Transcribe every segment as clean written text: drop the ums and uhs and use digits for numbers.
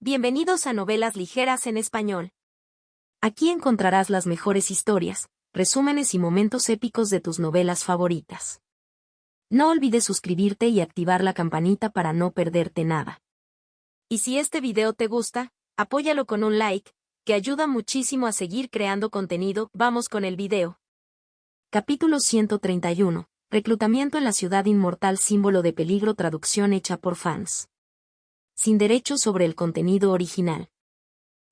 Bienvenidos a Novelas Ligeras en Español. Aquí encontrarás las mejores historias, resúmenes y momentos épicos de tus novelas favoritas. No olvides suscribirte y activar la campanita para no perderte nada. Y si este video te gusta, apóyalo con un like, que ayuda muchísimo a seguir creando contenido. Vamos con el video. Capítulo 131. Reclutamiento en la ciudad inmortal, símbolo de peligro. Traducción hecha por fans. Sin derechos sobre el contenido original.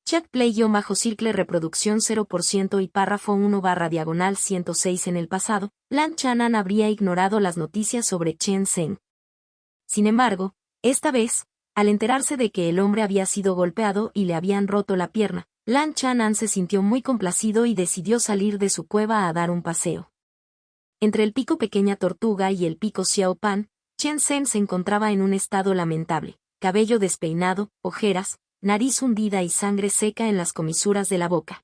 Chat Play-Circle reproducción 0% y párrafo 1/106. En el pasado, Lan Chanan habría ignorado las noticias sobre Chen Zhen. Sin embargo, esta vez, al enterarse de que el hombre había sido golpeado y le habían roto la pierna, Lan Chanan se sintió muy complacido y decidió salir de su cueva a dar un paseo. Entre el pico Pequeña Tortuga y el pico Xiao Pan, Chen Zhen se encontraba en un estado lamentable. Cabello despeinado, ojeras, nariz hundida y sangre seca en las comisuras de la boca.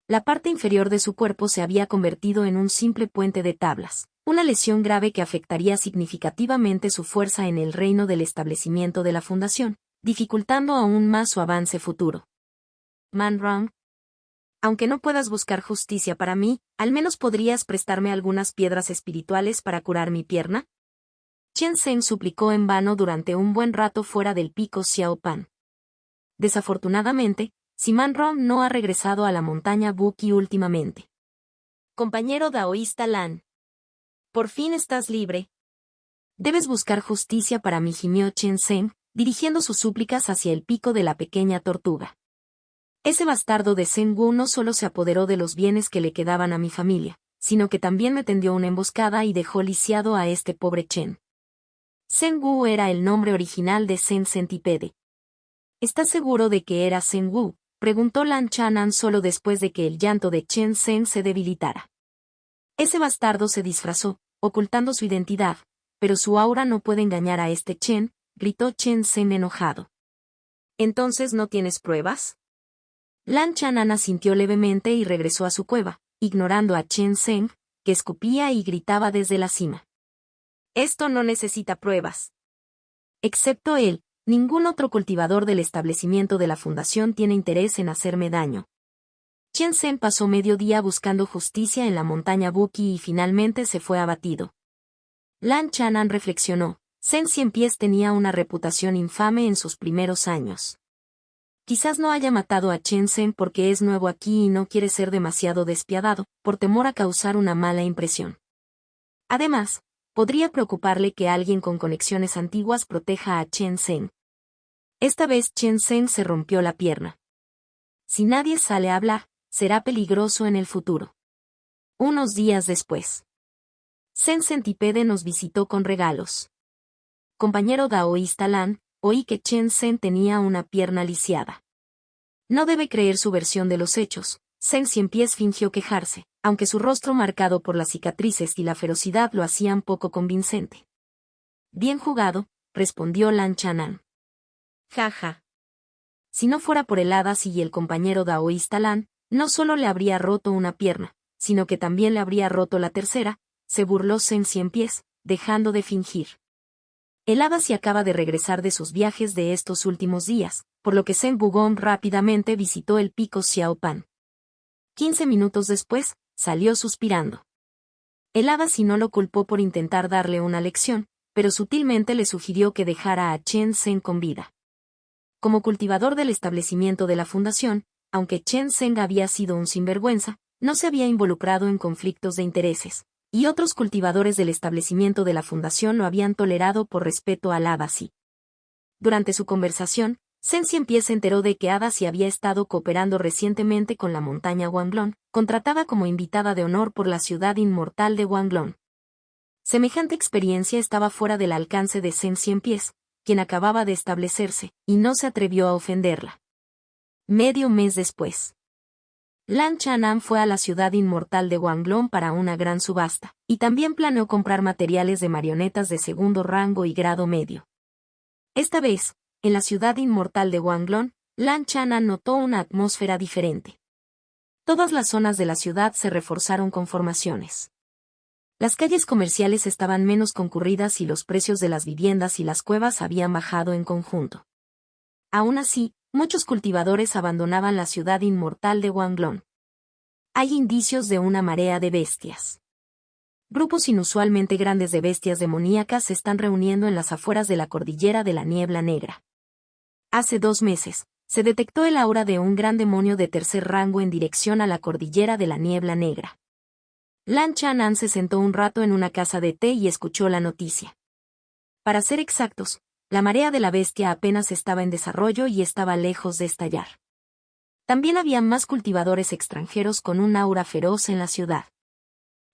La parte inferior de su cuerpo se había convertido en un simple puente de tablas, una lesión grave que afectaría significativamente su fuerza en el reino del establecimiento de la fundación, dificultando aún más su avance futuro. Man Rong. Aunque no puedas buscar justicia para mí, ¿al menos podrías prestarme algunas piedras espirituales para curar mi pierna? Chen Zhen suplicó en vano durante un buen rato fuera del pico Xiao Pan. Desafortunadamente, Man Rong no ha regresado a la montaña Buqi últimamente. Compañero daoísta Lan. Por fin estás libre. Debes buscar justicia para mí, gimió Chen Zhen, dirigiendo sus súplicas hacia el pico de la Pequeña Tortuga. Ese bastardo de Zhen Wu no solo se apoderó de los bienes que le quedaban a mi familia, sino que también me tendió una emboscada y dejó lisiado a este pobre Chen. Zhen Wu era el nombre original de Zhen Centipede. ¿Estás seguro de que era Zhen Wu?, preguntó Lan Chanan solo después de que el llanto de Chen Zhen se debilitara. Ese bastardo se disfrazó, ocultando su identidad, pero su aura no puede engañar a este Chen, gritó Chen Zhen enojado. ¿Entonces no tienes pruebas? Lan Chanan asintió levemente y regresó a su cueva, ignorando a Chen Zhen, que escupía y gritaba desde la cima. Esto no necesita pruebas. Excepto él, ningún otro cultivador del establecimiento de la fundación tiene interés en hacerme daño. Chen Zhen pasó medio día buscando justicia en la montaña Buqi y finalmente se fue abatido. Lan Chanan reflexionó, Zhen Cienpiés tenía una reputación infame en sus primeros años. Quizás no haya matado a Chen Zhen porque es nuevo aquí y no quiere ser demasiado despiadado, por temor a causar una mala impresión. Además, podría preocuparle que alguien con conexiones antiguas proteja a Chen Zhen. Esta vez Chen Zhen se rompió la pierna. Si nadie sale a hablar, será peligroso en el futuro. Unos días después. Zhen Centipede nos visitó con regalos. Compañero daoísta Lan, oí que Chen Zhen tenía una pierna lisiada. No debe creer su versión de los hechos. Zhen Cienpiés fingió quejarse, aunque su rostro marcado por las cicatrices y la ferocidad lo hacían poco convincente. Bien jugado, respondió Lan Chanan. Jaja. Si no fuera por el Hadas y el compañero daoísta Lan, no solo le habría roto una pierna, sino que también le habría roto la tercera, se burló Zhen Cienpiés, dejando de fingir. El Hadas acaba de regresar de sus viajes de estos últimos días, por lo que Zhen Bugong rápidamente visitó el pico Xiao Pan. 15 minutos después, salió suspirando. El Hadas no lo culpó por intentar darle una lección, pero sutilmente le sugirió que dejara a Chen Zhen con vida. Como cultivador del establecimiento de la fundación, aunque Chen Zhen había sido un sinvergüenza, no se había involucrado en conflictos de intereses, y otros cultivadores del establecimiento de la fundación lo habían tolerado por respeto al Hadas. Durante su conversación, Zhen Cienpiés se enteró de que Hadas había estado cooperando recientemente con la montaña Wanglong, contratada como invitada de honor por la ciudad inmortal de Wanglong. Semejante experiencia estaba fuera del alcance de Zhen Cienpiés, quien acababa de establecerse, y no se atrevió a ofenderla. Medio mes después. Lan Chanan fue a la ciudad inmortal de Wanglong para una gran subasta, y también planeó comprar materiales de marionetas de segundo rango y grado medio. Esta vez, en la ciudad inmortal de Wanglong, Lan Chanan notó una atmósfera diferente. Todas las zonas de la ciudad se reforzaron con formaciones. Las calles comerciales estaban menos concurridas y los precios de las viviendas y las cuevas habían bajado en conjunto. Aún así, muchos cultivadores abandonaban la ciudad inmortal de Wanglon. Hay indicios de una marea de bestias. Grupos inusualmente grandes de bestias demoníacas se están reuniendo en las afueras de la cordillera de la Niebla Negra. Hace 2 meses, se detectó el aura de un gran demonio de tercer rango en dirección a la cordillera de la Niebla Negra. Lan Chanan se sentó un rato en una casa de té y escuchó la noticia. Para ser exactos, la marea de la bestia apenas estaba en desarrollo y estaba lejos de estallar. También había más cultivadores extranjeros con un aura feroz en la ciudad.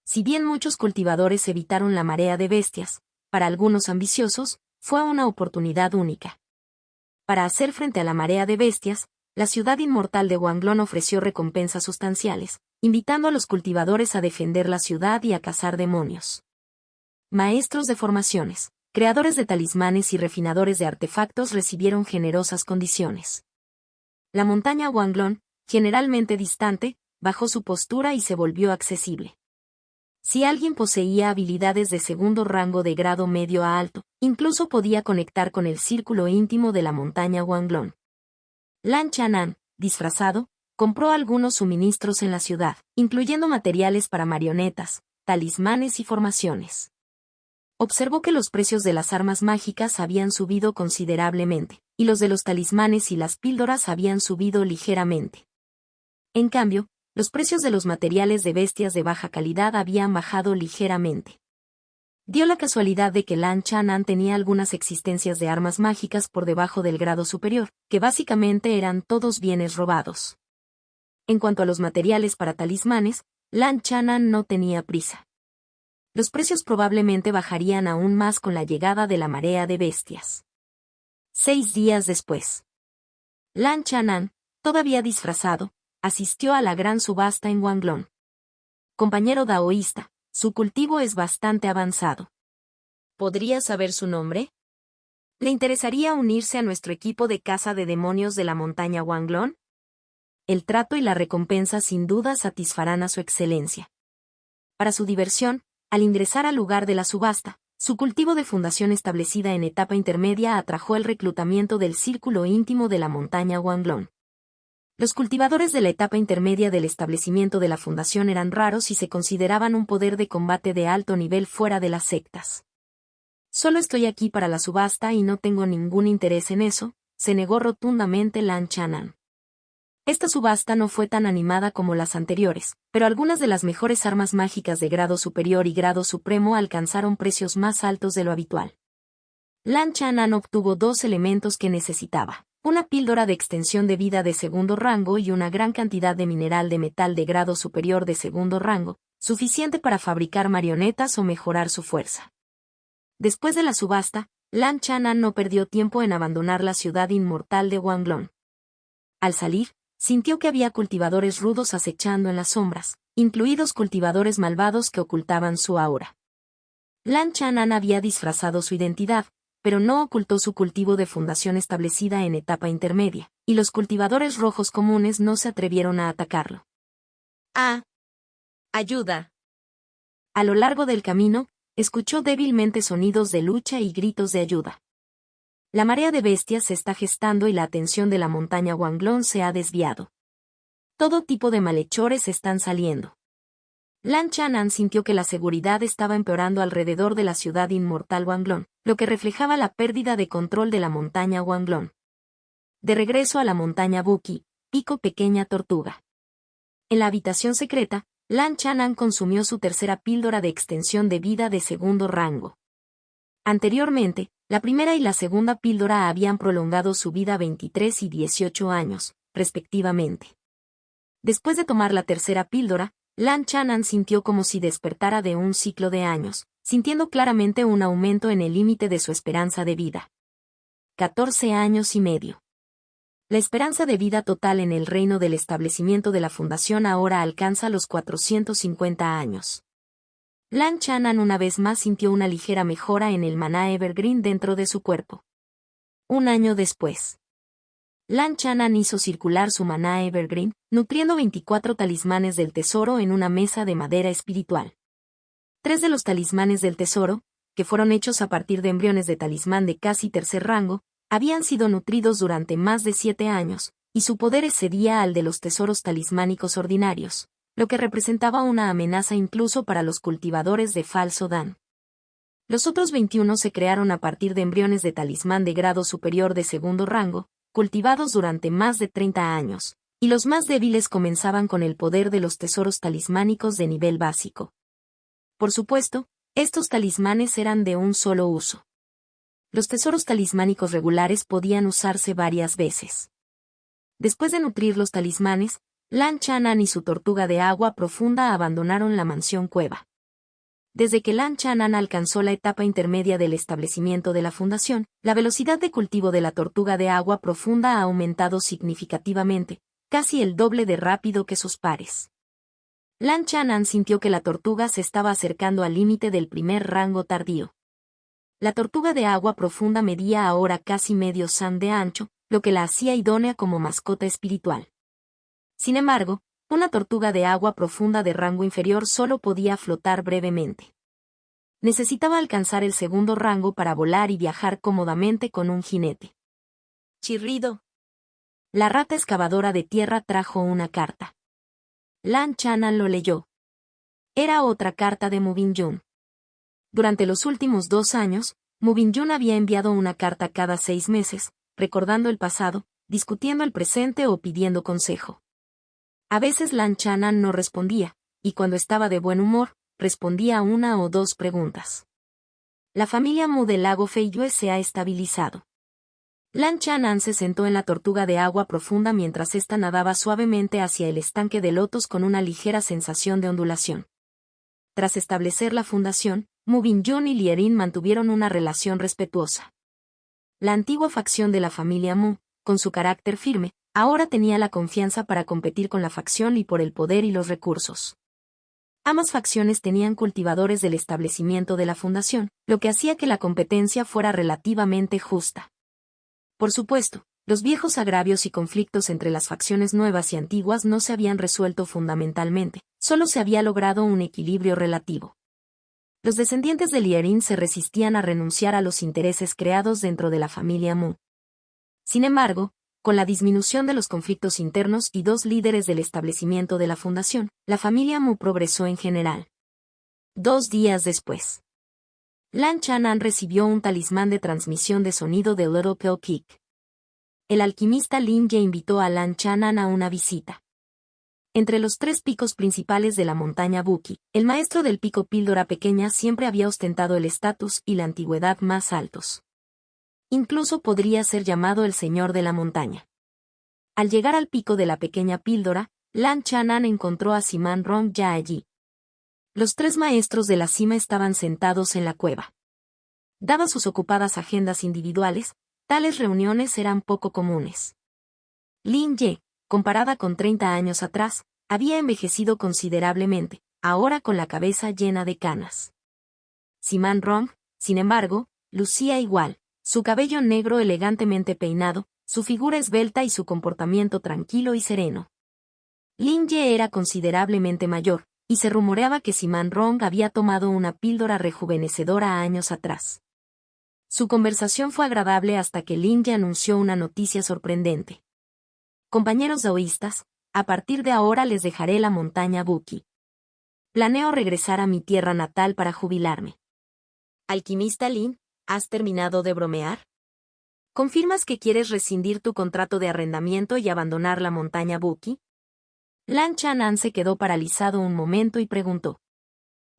Si bien muchos cultivadores evitaron la marea de bestias, para algunos ambiciosos, fue una oportunidad única. Para hacer frente a la marea de bestias, la ciudad inmortal de Wanglon ofreció recompensas sustanciales, invitando a los cultivadores a defender la ciudad y a cazar demonios. Maestros de formaciones, creadores de talismanes y refinadores de artefactos recibieron generosas condiciones. La montaña Wanglon, generalmente distante, bajó su postura y se volvió accesible. Si alguien poseía habilidades de segundo rango de grado medio a alto, incluso podía conectar con el círculo íntimo de la montaña Wanglon. Lan Chanan, disfrazado, compró algunos suministros en la ciudad, incluyendo materiales para marionetas, talismanes y formaciones. Observó que los precios de las armas mágicas habían subido considerablemente, y los de los talismanes y las píldoras habían subido ligeramente. En cambio, los precios de los materiales de bestias de baja calidad habían bajado ligeramente. Dio la casualidad de que Lan Chanan tenía algunas existencias de armas mágicas por debajo del grado superior, que básicamente eran todos bienes robados. En cuanto a los materiales para talismanes, Lan Chanan no tenía prisa. Los precios probablemente bajarían aún más con la llegada de la marea de bestias. 6 días después, Lan Chanan, todavía disfrazado, asistió a la gran subasta en Wanglon. Compañero daoísta, su cultivo es bastante avanzado. ¿Podría saber su nombre? ¿Le interesaría unirse a nuestro equipo de caza de demonios de la montaña Wanglon? El trato y la recompensa sin duda satisfarán a su excelencia. Para su diversión, al ingresar al lugar de la subasta, su cultivo de fundación establecida en etapa intermedia atrajo el reclutamiento del círculo íntimo de la montaña Wanglon. Los cultivadores de la etapa intermedia del establecimiento de la fundación eran raros y se consideraban un poder de combate de alto nivel fuera de las sectas. Solo estoy aquí para la subasta y no tengo ningún interés en eso, se negó rotundamente Lan Chanan. Esta subasta no fue tan animada como las anteriores, pero algunas de las mejores armas mágicas de grado superior y grado supremo alcanzaron precios más altos de lo habitual. Lan Chanan obtuvo 2 elementos que necesitaba: una píldora de extensión de vida de segundo rango y una gran cantidad de mineral de metal de grado superior de segundo rango, suficiente para fabricar marionetas o mejorar su fuerza. Después de la subasta, Lan Chanan no perdió tiempo en abandonar la ciudad inmortal de Wanglon. Al salir, sintió que había cultivadores rudos acechando en las sombras, incluidos cultivadores malvados que ocultaban su aura. Lan Chanan había disfrazado su identidad, pero no ocultó su cultivo de fundación establecida en etapa intermedia, y los cultivadores rojos comunes no se atrevieron a atacarlo. ¡Ah! ¡Ayuda! A lo largo del camino, escuchó débilmente sonidos de lucha y gritos de ayuda. La marea de bestias se está gestando y la atención de la montaña Wanglon se ha desviado. Todo tipo de malhechores están saliendo. Lan Chanan sintió que la seguridad estaba empeorando alrededor de la ciudad inmortal Wanglon, lo que reflejaba la pérdida de control de la montaña Wanglon. De regreso a la montaña Buki, pico pequeña tortuga. En la habitación secreta, Lan Chanan consumió su tercera píldora de extensión de vida de segundo rango. Anteriormente, la primera y la segunda píldora habían prolongado su vida 23 y 18 años, respectivamente. Después de tomar la tercera píldora, Lan Chanan sintió como si despertara de un ciclo de años, sintiendo claramente un aumento en el límite de su esperanza de vida. 14 años y medio. La esperanza de vida total en el reino del establecimiento de la fundación ahora alcanza los 450 años. Lan Chanan una vez más sintió una ligera mejora en el maná Evergreen dentro de su cuerpo. 1 año después, Lan Chanan hizo circular su maná Evergreen, nutriendo 24 talismanes del tesoro en una mesa de madera espiritual. 3 de los talismanes del tesoro, que fueron hechos a partir de embriones de talismán de casi tercer rango, Habían sido nutridos durante más de 7 años, y su poder excedía al de los tesoros talismánicos ordinarios, lo que representaba una amenaza incluso para los cultivadores de falso Dan. Los otros 21 se crearon a partir de embriones de talismán de grado superior de segundo rango, cultivados durante más de 30 años, y los más débiles comenzaban con el poder de los tesoros talismánicos de nivel básico. Por supuesto, estos talismanes eran de un solo uso. Los tesoros talismánicos regulares podían usarse varias veces. Después de nutrir los talismanes, Lan Chanan y su tortuga de agua profunda abandonaron la mansión cueva. Desde que Lan Chanan alcanzó la etapa intermedia del establecimiento de la fundación, la velocidad de cultivo de la tortuga de agua profunda ha aumentado significativamente, casi el doble de rápido que sus pares. Lan Chanan sintió que la tortuga se estaba acercando al límite del primer rango tardío. La tortuga de agua profunda medía ahora casi medio san de ancho, lo que la hacía idónea como mascota espiritual. Sin embargo, una tortuga de agua profunda de rango inferior solo podía flotar brevemente. Necesitaba alcanzar el segundo rango para volar y viajar cómodamente con un jinete. Chirrido. La rata excavadora de tierra trajo una carta. Lan Chanan lo leyó. Era otra carta de Mubinyun. Durante los últimos 2 años, Mubinyun había enviado una carta cada 6 meses, recordando el pasado, discutiendo el presente o pidiendo consejo. A veces Lan Chanan no respondía, y cuando estaba de buen humor, respondía a 1 o 2 preguntas. La familia Mu del lago Feiyue se ha estabilizado. Lan Chanan se sentó en la tortuga de agua profunda mientras ésta nadaba suavemente hacia el estanque de lotos con una ligera sensación de ondulación. Tras establecer la fundación, Mubinyun y Lierin mantuvieron una relación respetuosa. La antigua facción de la familia Mu, con su carácter firme, ahora tenía la confianza para competir con la facción y por el poder y los recursos. Ambas facciones tenían cultivadores del establecimiento de la fundación, lo que hacía que la competencia fuera relativamente justa. Por supuesto, los viejos agravios y conflictos entre las facciones nuevas y antiguas no se habían resuelto fundamentalmente, solo se había logrado un equilibrio relativo. Los descendientes de Lierin se resistían a renunciar a los intereses creados dentro de la familia Mu. Sin embargo, con la disminución de los conflictos internos y 2 líderes del establecimiento de la fundación, la familia Mu progresó en general. 2 días después, Lan Chanan recibió un talismán de transmisión de sonido de Little Pill Kick. El alquimista Lin Ye invitó a Lan Chanan a una visita. Entre los 3 picos principales de la montaña Buki, el maestro del pico Píldora Pequeña siempre había ostentado el estatus y la antigüedad más altos. Incluso podría ser llamado el señor de la montaña. Al llegar al pico de la pequeña píldora, Lan Chanan encontró a Siman Rong ya allí. Los 3 maestros de la cima estaban sentados en la cueva. Dadas sus ocupadas agendas individuales, tales reuniones eran poco comunes. Lin Ye, comparada con 30 años atrás, había envejecido considerablemente, ahora con la cabeza llena de canas. Siman Rong, sin embargo, lucía igual. Su cabello negro elegantemente peinado, su figura esbelta y su comportamiento tranquilo y sereno. Lin Ye era considerablemente mayor, y se rumoreaba que Siman Rong había tomado una píldora rejuvenecedora años atrás. Su conversación fue agradable hasta que Lin Ye anunció una noticia sorprendente. Compañeros daoístas, a partir de ahora les dejaré la montaña Buki. Planeo regresar a mi tierra natal para jubilarme. Alquimista Lin, ¿has terminado de bromear? ¿Confirmas que quieres rescindir tu contrato de arrendamiento y abandonar la montaña Buki? Lan Chanan se quedó paralizado un momento y preguntó.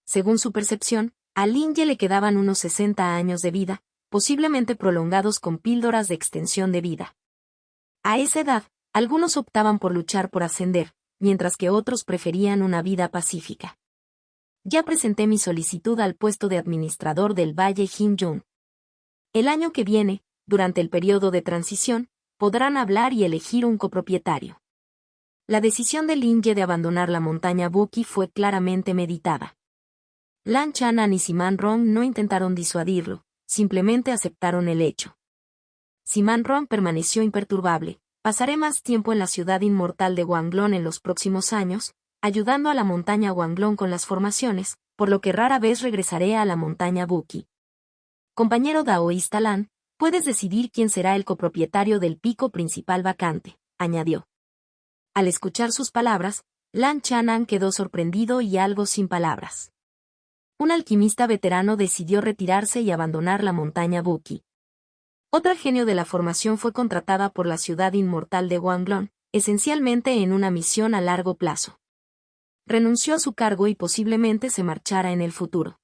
Según su percepción, a Lin Ye le quedaban unos 60 años de vida, posiblemente prolongados con píldoras de extensión de vida. A esa edad, algunos optaban por luchar por ascender, mientras que otros preferían una vida pacífica. Ya presenté mi solicitud al puesto de administrador del Valle Hinjun. El año que viene, durante el periodo de transición, podrán hablar y elegir un copropietario. La decisión de Lin Ye de abandonar la montaña Buki fue claramente meditada. Lan Chanan y Siman Rong no intentaron disuadirlo, simplemente aceptaron el hecho. Siman Rong permaneció imperturbable. Pasaré más tiempo en la ciudad inmortal de Wanglong en los próximos años, ayudando a la montaña Wanglong con las formaciones, por lo que rara vez regresaré a la montaña Buki. Compañero daoísta Lan, Puedes decidir quién será el copropietario del pico principal vacante, añadió. Al escuchar sus palabras, Lan Chanan quedó sorprendido y algo sin palabras. Un alquimista veterano decidió retirarse y abandonar la montaña Buki. Otra genio de la formación fue contratada por la ciudad inmortal de Wanglong, esencialmente en una misión a largo plazo. Renunció a su cargo y posiblemente se marchara en el futuro.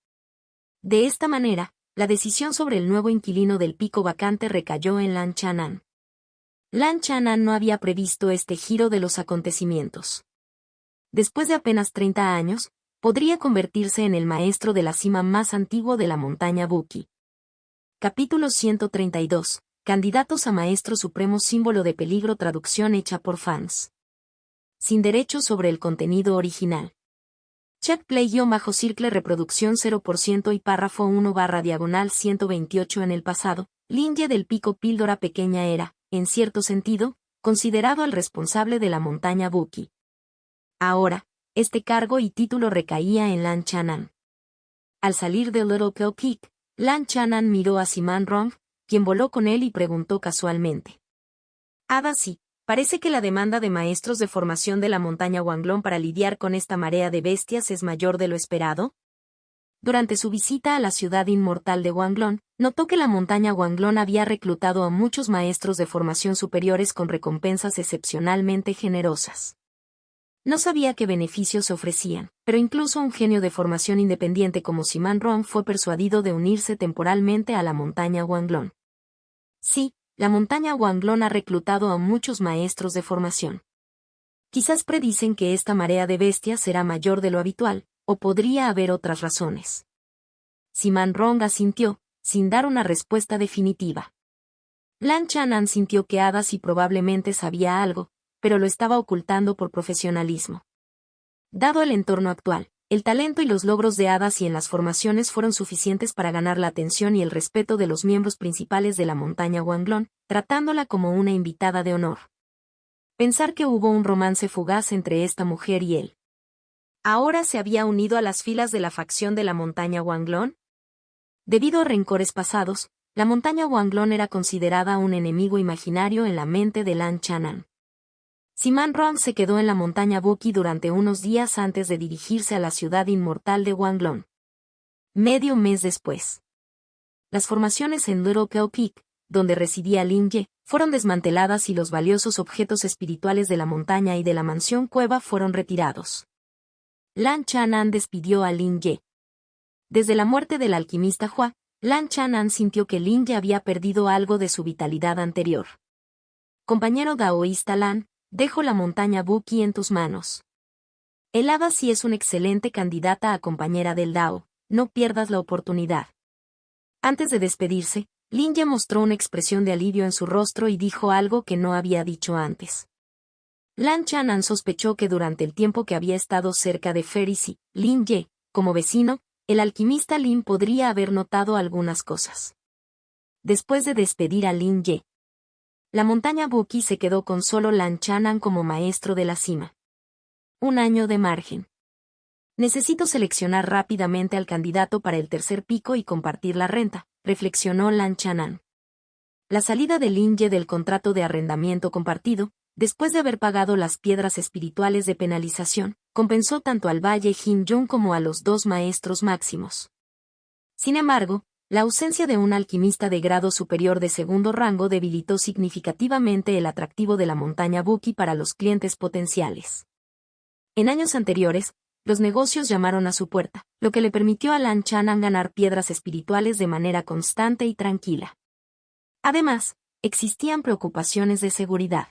De esta manera, la decisión sobre el nuevo inquilino del pico vacante recayó en Lan Chanan. Lan Chanan no había previsto este giro de los acontecimientos. Después de apenas 30 años, podría convertirse en el maestro de la cima más antiguo de la montaña Buki. Capítulo 132. Candidatos a Maestro Supremo, símbolo de peligro, traducción hecha por fans. Sin derechos sobre el contenido original. Check play-circle reproducción 0% y párrafo 1/128. En el pasado, Lin Ye del pico Píldora Pequeña era, en cierto sentido, considerado el responsable de la montaña Buki. Ahora, este cargo y título recaía en Lan Chanan. Al salir de Little Kill Peak, Lan Chanan miró a Siman Rong, quien voló con él y preguntó casualmente. Ada, sí, parece que la demanda de maestros de formación de la montaña Wanglong para lidiar con esta marea de bestias es mayor de lo esperado. Durante su visita a la ciudad inmortal de Wanglong, notó que la montaña Wanglong había reclutado a muchos maestros de formación superiores con recompensas excepcionalmente generosas. No sabía qué beneficios se ofrecían, pero incluso un genio de formación independiente como Siman Rong fue persuadido de unirse temporalmente a la montaña Wanglong. Sí, la montaña Wanglong ha reclutado a muchos maestros de formación. Quizás predicen que esta marea de bestias será mayor de lo habitual, o podría haber otras razones. Siman Rong asintió, sin dar una respuesta definitiva. Lan Chanan sintió que Ada sí probablemente sabía algo, pero lo estaba ocultando por profesionalismo. Dado el entorno actual, el talento y los logros de Ada sí en las formaciones fueron suficientes para ganar la atención y el respeto de los miembros principales de la montaña Wanglong, tratándola como una invitada de honor. Pensar que hubo un romance fugaz entre esta mujer y él. ¿Ahora se había unido a las filas de la facción de la montaña Wanglong? Debido a rencores pasados, la montaña Wanglong era considerada un enemigo imaginario en la mente de Lan Chanan. Siman Rong se quedó en la montaña Buki durante unos días antes de dirigirse a la ciudad inmortal de Wanglong. Medio mes después. Las formaciones en Little Kill Peak, donde residía Lin Ye, fueron desmanteladas y los valiosos objetos espirituales de la montaña y de la mansión cueva fueron retirados. Lan Chanan despidió a Lin Ye. Desde la muerte del alquimista Hua, Lan Chanan sintió que Lin Ye había perdido algo de su vitalidad anterior. Compañero daoísta Lan, dejo la montaña Buki en tus manos. El hada sí es una excelente candidata a compañera del Dao, no pierdas la oportunidad. Antes de despedirse, Lin Ye mostró una expresión de alivio en su rostro y dijo algo que no había dicho antes. Lan Chanan sospechó que durante el tiempo que había estado cerca de Ferris y Lin Ye, como vecino, el alquimista Lin podría haber notado algunas cosas. Después de despedir a Lin Ye, la montaña Buki se quedó con solo Lan Chanan como maestro de la cima. Un año de margen. Necesito seleccionar rápidamente al candidato para el tercer pico y compartir la renta, reflexionó Lan Chanan. La salida de Lin Ye del contrato de arrendamiento compartido, después de haber pagado las piedras espirituales de penalización, compensó tanto al Valle Jin Yun como a los dos maestros máximos. Sin embargo, la ausencia de un alquimista de grado superior de segundo rango debilitó significativamente el atractivo de la montaña Buki para los clientes potenciales. En años anteriores, los negocios llamaron a su puerta, lo que le permitió a Lan Chanan ganar piedras espirituales de manera constante y tranquila. Además, existían preocupaciones de seguridad.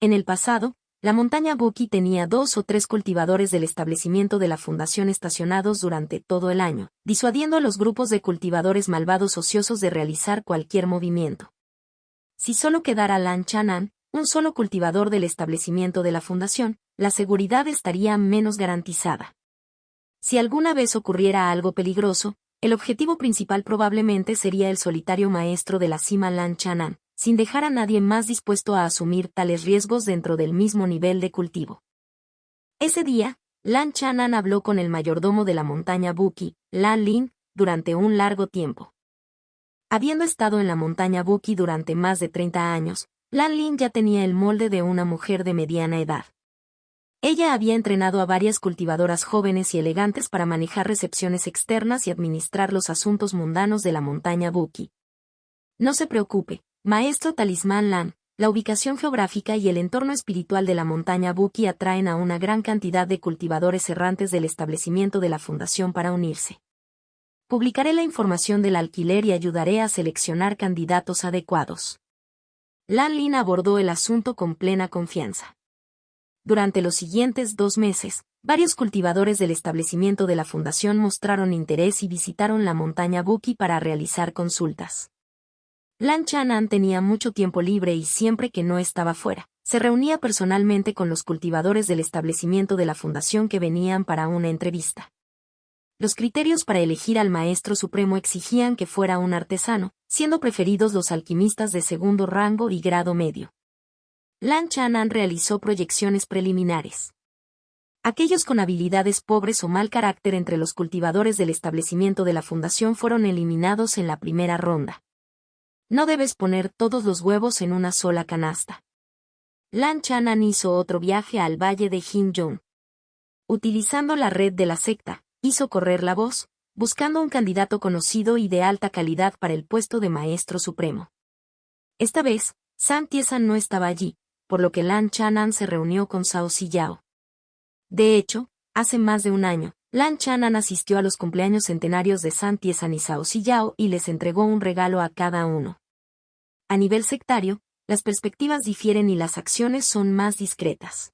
En el pasado, la montaña Buki tenía 2 o 3 cultivadores del establecimiento de la fundación estacionados durante todo el año, disuadiendo a los grupos de cultivadores malvados ociosos de realizar cualquier movimiento. Si solo quedara Lan Chanan, un solo cultivador del establecimiento de la fundación, la seguridad estaría menos garantizada. Si alguna vez ocurriera algo peligroso, el objetivo principal probablemente sería el solitario maestro de la cima Lan Chanan, sin dejar a nadie más dispuesto a asumir tales riesgos dentro del mismo nivel de cultivo. Ese día, Lan Chanan habló con el mayordomo de la montaña Buki, Lan Lin, durante un largo tiempo. Habiendo estado en la montaña Buki durante más de 30 años, Lan Lin ya tenía el molde de una mujer de mediana edad. Ella había entrenado a varias cultivadoras jóvenes y elegantes para manejar recepciones externas y administrar los asuntos mundanos de la montaña Buki. No se preocupe, maestro Talismán Lan, la ubicación geográfica y el entorno espiritual de la montaña Buki atraen a una gran cantidad de cultivadores errantes del establecimiento de la fundación para unirse. Publicaré la información del alquiler y ayudaré a seleccionar candidatos adecuados. Lan Lin abordó el asunto con plena confianza. Durante los siguientes 2 meses, varios cultivadores del establecimiento de la fundación mostraron interés y visitaron la montaña Buki para realizar consultas. Lan Chanan tenía mucho tiempo libre y siempre que no estaba fuera, se reunía personalmente con los cultivadores del establecimiento de la fundación que venían para una entrevista. Los criterios para elegir al maestro supremo exigían que fuera un artesano, siendo preferidos los alquimistas de segundo rango y grado medio. Lan Chanan realizó proyecciones preliminares. Aquellos con habilidades pobres o mal carácter entre los cultivadores del establecimiento de la fundación fueron eliminados en la primera ronda. No debes poner todos los huevos en una sola canasta. Lan Chanan hizo otro viaje al valle de Hinjong. Utilizando la red de la secta, hizo correr la voz, buscando un candidato conocido y de alta calidad para el puesto de maestro supremo. Esta vez, San Tiesan no estaba allí, por lo que Lan Chanan se reunió con Cao Siyao. De hecho, hace más de un año, Lan Chanan asistió a los cumpleaños centenarios de San Tiesan y Cao Siyao y les entregó un regalo a cada uno. A nivel sectario, las perspectivas difieren y las acciones son más discretas.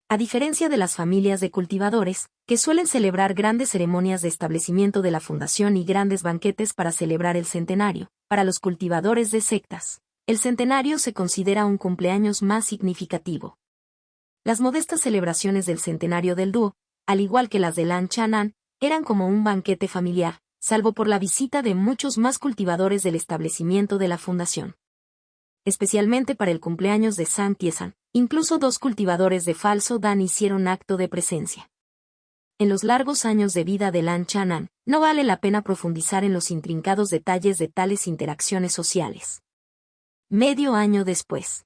A diferencia de las familias de cultivadores, que suelen celebrar grandes ceremonias de establecimiento de la fundación y grandes banquetes para celebrar el centenario, para los cultivadores de sectas, el centenario se considera un cumpleaños más significativo. Las modestas celebraciones del centenario del dúo, al igual que las de Lan Chanan, eran como un banquete familiar, salvo por la visita de muchos más cultivadores del establecimiento de la fundación. Especialmente para el cumpleaños de San Tiesan, incluso 2 cultivadores de falso Dan hicieron acto de presencia. En los largos años de vida de Lan Chanan, no vale la pena profundizar en los intrincados detalles de tales interacciones sociales. Medio año después,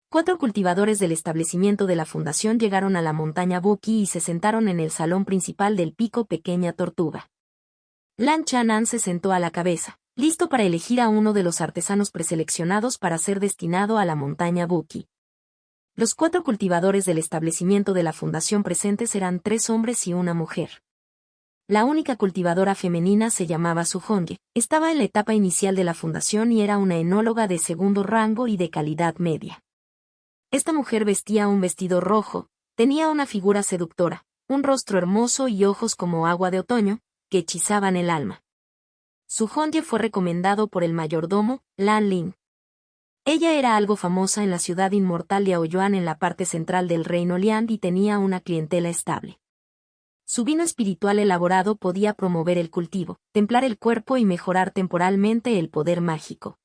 4 cultivadores del establecimiento de la fundación llegaron a la montaña Buki y se sentaron en el salón principal del pico Pequeña Tortuga. Lan Chanan se sentó a la cabeza, listo para elegir a uno de los artesanos preseleccionados para ser destinado a la montaña Buki. Los 4 cultivadores del establecimiento de la fundación presentes eran 3 hombres y una mujer. La única cultivadora femenina se llamaba Suhonye, estaba en la etapa inicial de la fundación y era una enóloga de segundo rango y de calidad media. Esta mujer vestía un vestido rojo, tenía una figura seductora, un rostro hermoso y ojos como agua de otoño, que hechizaban el alma. Suhonye fue recomendado por el mayordomo, Lan Lin. Ella era algo famosa en la ciudad inmortal de Aoyuan en la parte central del reino Liang y tenía una clientela estable. Su vino espiritual elaborado podía promover el cultivo, templar el cuerpo y mejorar temporalmente el poder mágico.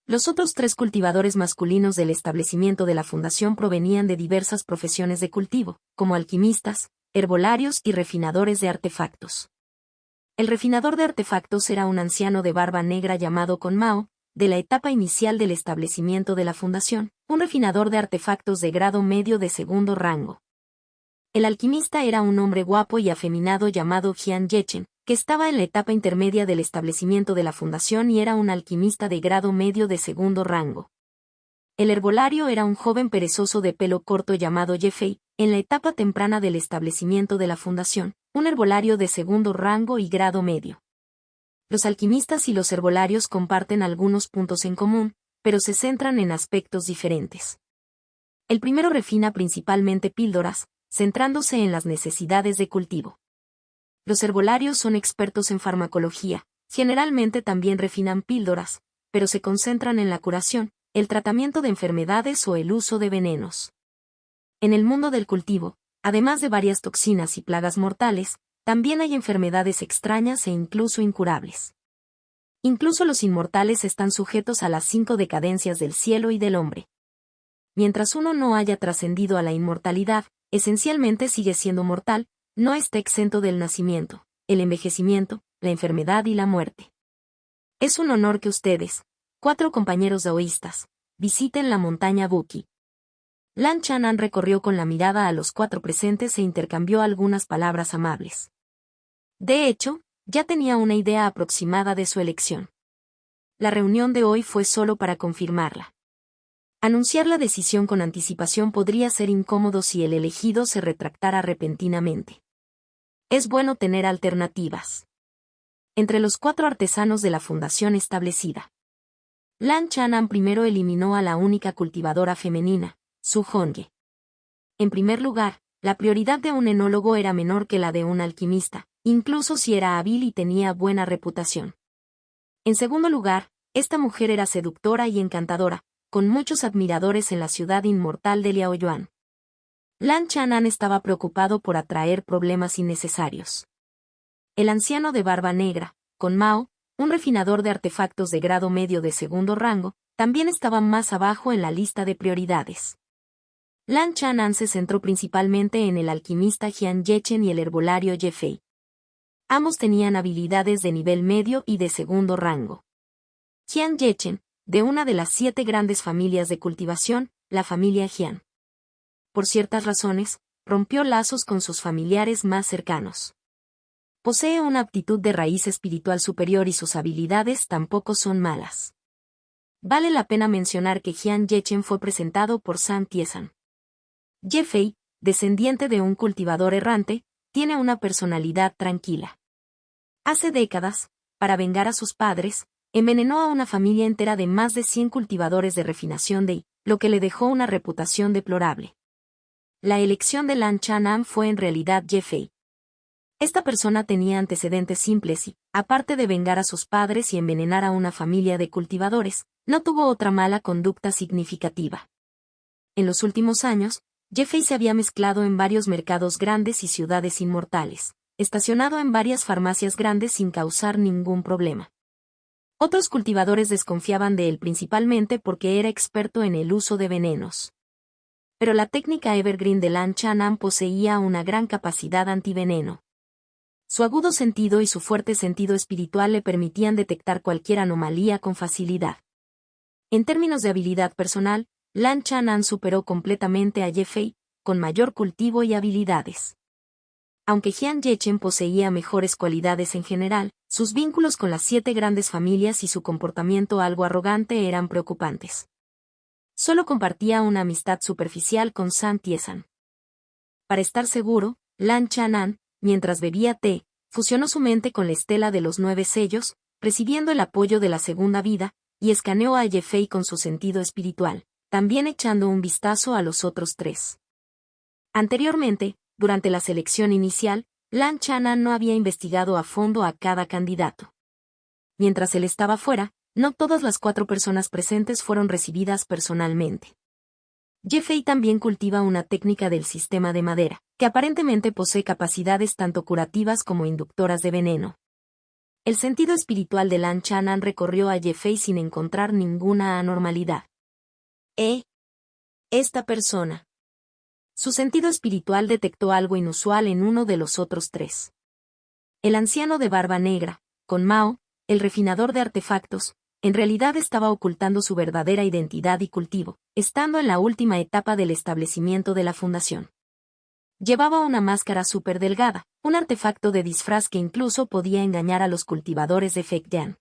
Los otros 3 cultivadores masculinos del establecimiento de la fundación provenían de diversas profesiones de cultivo, como alquimistas, herbolarios y refinadores de artefactos. El refinador de artefactos era un anciano de barba negra llamado Con Mao, de la etapa inicial del establecimiento de la fundación, un refinador de artefactos de grado medio de segundo rango. El alquimista era un hombre guapo y afeminado llamado Jian Yechen, que estaba en la etapa intermedia del establecimiento de la fundación y era un alquimista de grado medio de segundo rango. El herbolario era un joven perezoso de pelo corto llamado Yefei, en la etapa temprana del establecimiento de la fundación, un herbolario de segundo rango y grado medio. Los alquimistas y los herbolarios comparten algunos puntos en común, pero se centran en aspectos diferentes. El primero refina principalmente píldoras, centrándose en las necesidades de cultivo. Los herbolarios son expertos en farmacología, generalmente también refinan píldoras, pero se concentran en la curación, el tratamiento de enfermedades o el uso de venenos. En el mundo del cultivo, además de varias toxinas y plagas mortales, también hay enfermedades extrañas e incluso incurables. Incluso los inmortales están sujetos a las 5 decadencias del cielo y del hombre. Mientras uno no haya trascendido a la inmortalidad, esencialmente sigue siendo mortal, no está exento del nacimiento, el envejecimiento, la enfermedad y la muerte. Es un honor que ustedes, 4 compañeros daoístas, visiten la montaña Buki. Lan Chanan recorrió con la mirada a los 4 presentes e intercambió algunas palabras amables. De hecho, ya tenía una idea aproximada de su elección. La reunión de hoy fue solo para confirmarla. Anunciar la decisión con anticipación podría ser incómodo si el elegido se retractara repentinamente. Es bueno tener alternativas. Entre los 4 artesanos de la fundación establecida, Lan Chanan primero eliminó a la única cultivadora femenina, Su Hongye. En primer lugar, la prioridad de un enólogo era menor que la de un alquimista, incluso si era hábil y tenía buena reputación. En segundo lugar, esta mujer era seductora y encantadora, con muchos admiradores en la ciudad inmortal de Liaoyuan. Lan Chanan estaba preocupado por atraer problemas innecesarios. El anciano de barba negra, con Mao, un refinador de artefactos de grado medio de segundo rango, también estaba más abajo en la lista de prioridades. Lan Chanan se centró principalmente en el alquimista Jian Yechen y el herbolario Ye Fei. Ambos tenían habilidades de nivel medio y de segundo rango. Jian Yechen, de una de las 7 grandes familias de cultivación, la familia Jian. Por ciertas razones, rompió lazos con sus familiares más cercanos. Posee una aptitud de raíz espiritual superior y sus habilidades tampoco son malas. Vale la pena mencionar que Jian Yechen fue presentado por San Tiesan. Ye Fei, descendiente de un cultivador errante, tiene una personalidad tranquila. Hace décadas, para vengar a sus padres, envenenó a una familia entera de más de 100 cultivadores de refinación de lo que le dejó una reputación deplorable. La elección de Lan Chanan fue en realidad Ye Fei. Esta persona tenía antecedentes simples y, aparte de vengar a sus padres y envenenar a una familia de cultivadores, no tuvo otra mala conducta significativa. En los últimos años, Ye Fei se había mezclado en varios mercados grandes y ciudades inmortales, estacionado en varias farmacias grandes sin causar ningún problema. Otros cultivadores desconfiaban de él principalmente porque era experto en el uso de venenos. Pero la técnica Evergreen de Lan Chanan poseía una gran capacidad antiveneno. Su agudo sentido y su fuerte sentido espiritual le permitían detectar cualquier anomalía con facilidad. En términos de habilidad personal, Lan Chanan superó completamente a Ye Fei, con mayor cultivo y habilidades. Aunque Jian Yechen poseía mejores cualidades en general, sus vínculos con las 7 grandes familias y su comportamiento algo arrogante eran preocupantes. Solo compartía una amistad superficial con San Tiesan. Para estar seguro, Lan Chanan, mientras bebía té, fusionó su mente con la estela de los 9 sellos, recibiendo el apoyo de la segunda vida, y escaneó a Ye Fei con su sentido espiritual, también echando un vistazo a los otros 3. Anteriormente, durante la selección inicial, Lan Chanan no había investigado a fondo a cada candidato. Mientras él estaba fuera, no todas las 4 personas presentes fueron recibidas personalmente. Ye Fei también cultiva una técnica del sistema de madera, que aparentemente posee capacidades tanto curativas como inductoras de veneno. El sentido espiritual de Lan Chanan recorrió a Ye Fei sin encontrar ninguna anormalidad. Esta persona. Su sentido espiritual detectó algo inusual en uno de los otros 3. El anciano de barba negra, con Mao, el refinador de artefactos, en realidad estaba ocultando su verdadera identidad y cultivo, estando en la última etapa del establecimiento de la fundación. Llevaba una máscara súper delgada, un artefacto de disfraz que incluso podía engañar a los cultivadores de Fekyan.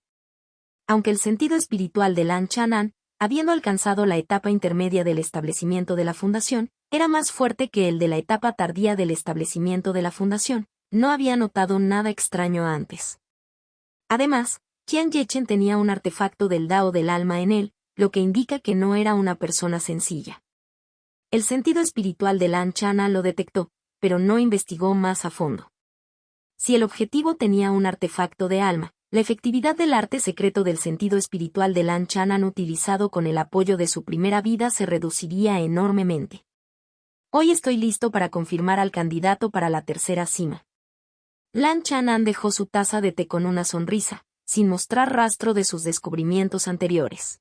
Aunque el sentido espiritual de Lan Chanan, habiendo alcanzado la etapa intermedia del establecimiento de la fundación, era más fuerte que el de la etapa tardía del establecimiento de la fundación, no había notado nada extraño antes. Además, Jian Yechen tenía un artefacto del Dao del alma en él, lo que indica que no era una persona sencilla. El sentido espiritual de Lan Chanan lo detectó, pero no investigó más a fondo. Si el objetivo tenía un artefacto de alma, la efectividad del arte secreto del sentido espiritual de Lan Chanan utilizado con el apoyo de su primera vida se reduciría enormemente. Hoy estoy listo para confirmar al candidato para la tercera cima. Lan Chanan dejó su taza de té con una sonrisa, sin mostrar rastro de sus descubrimientos anteriores.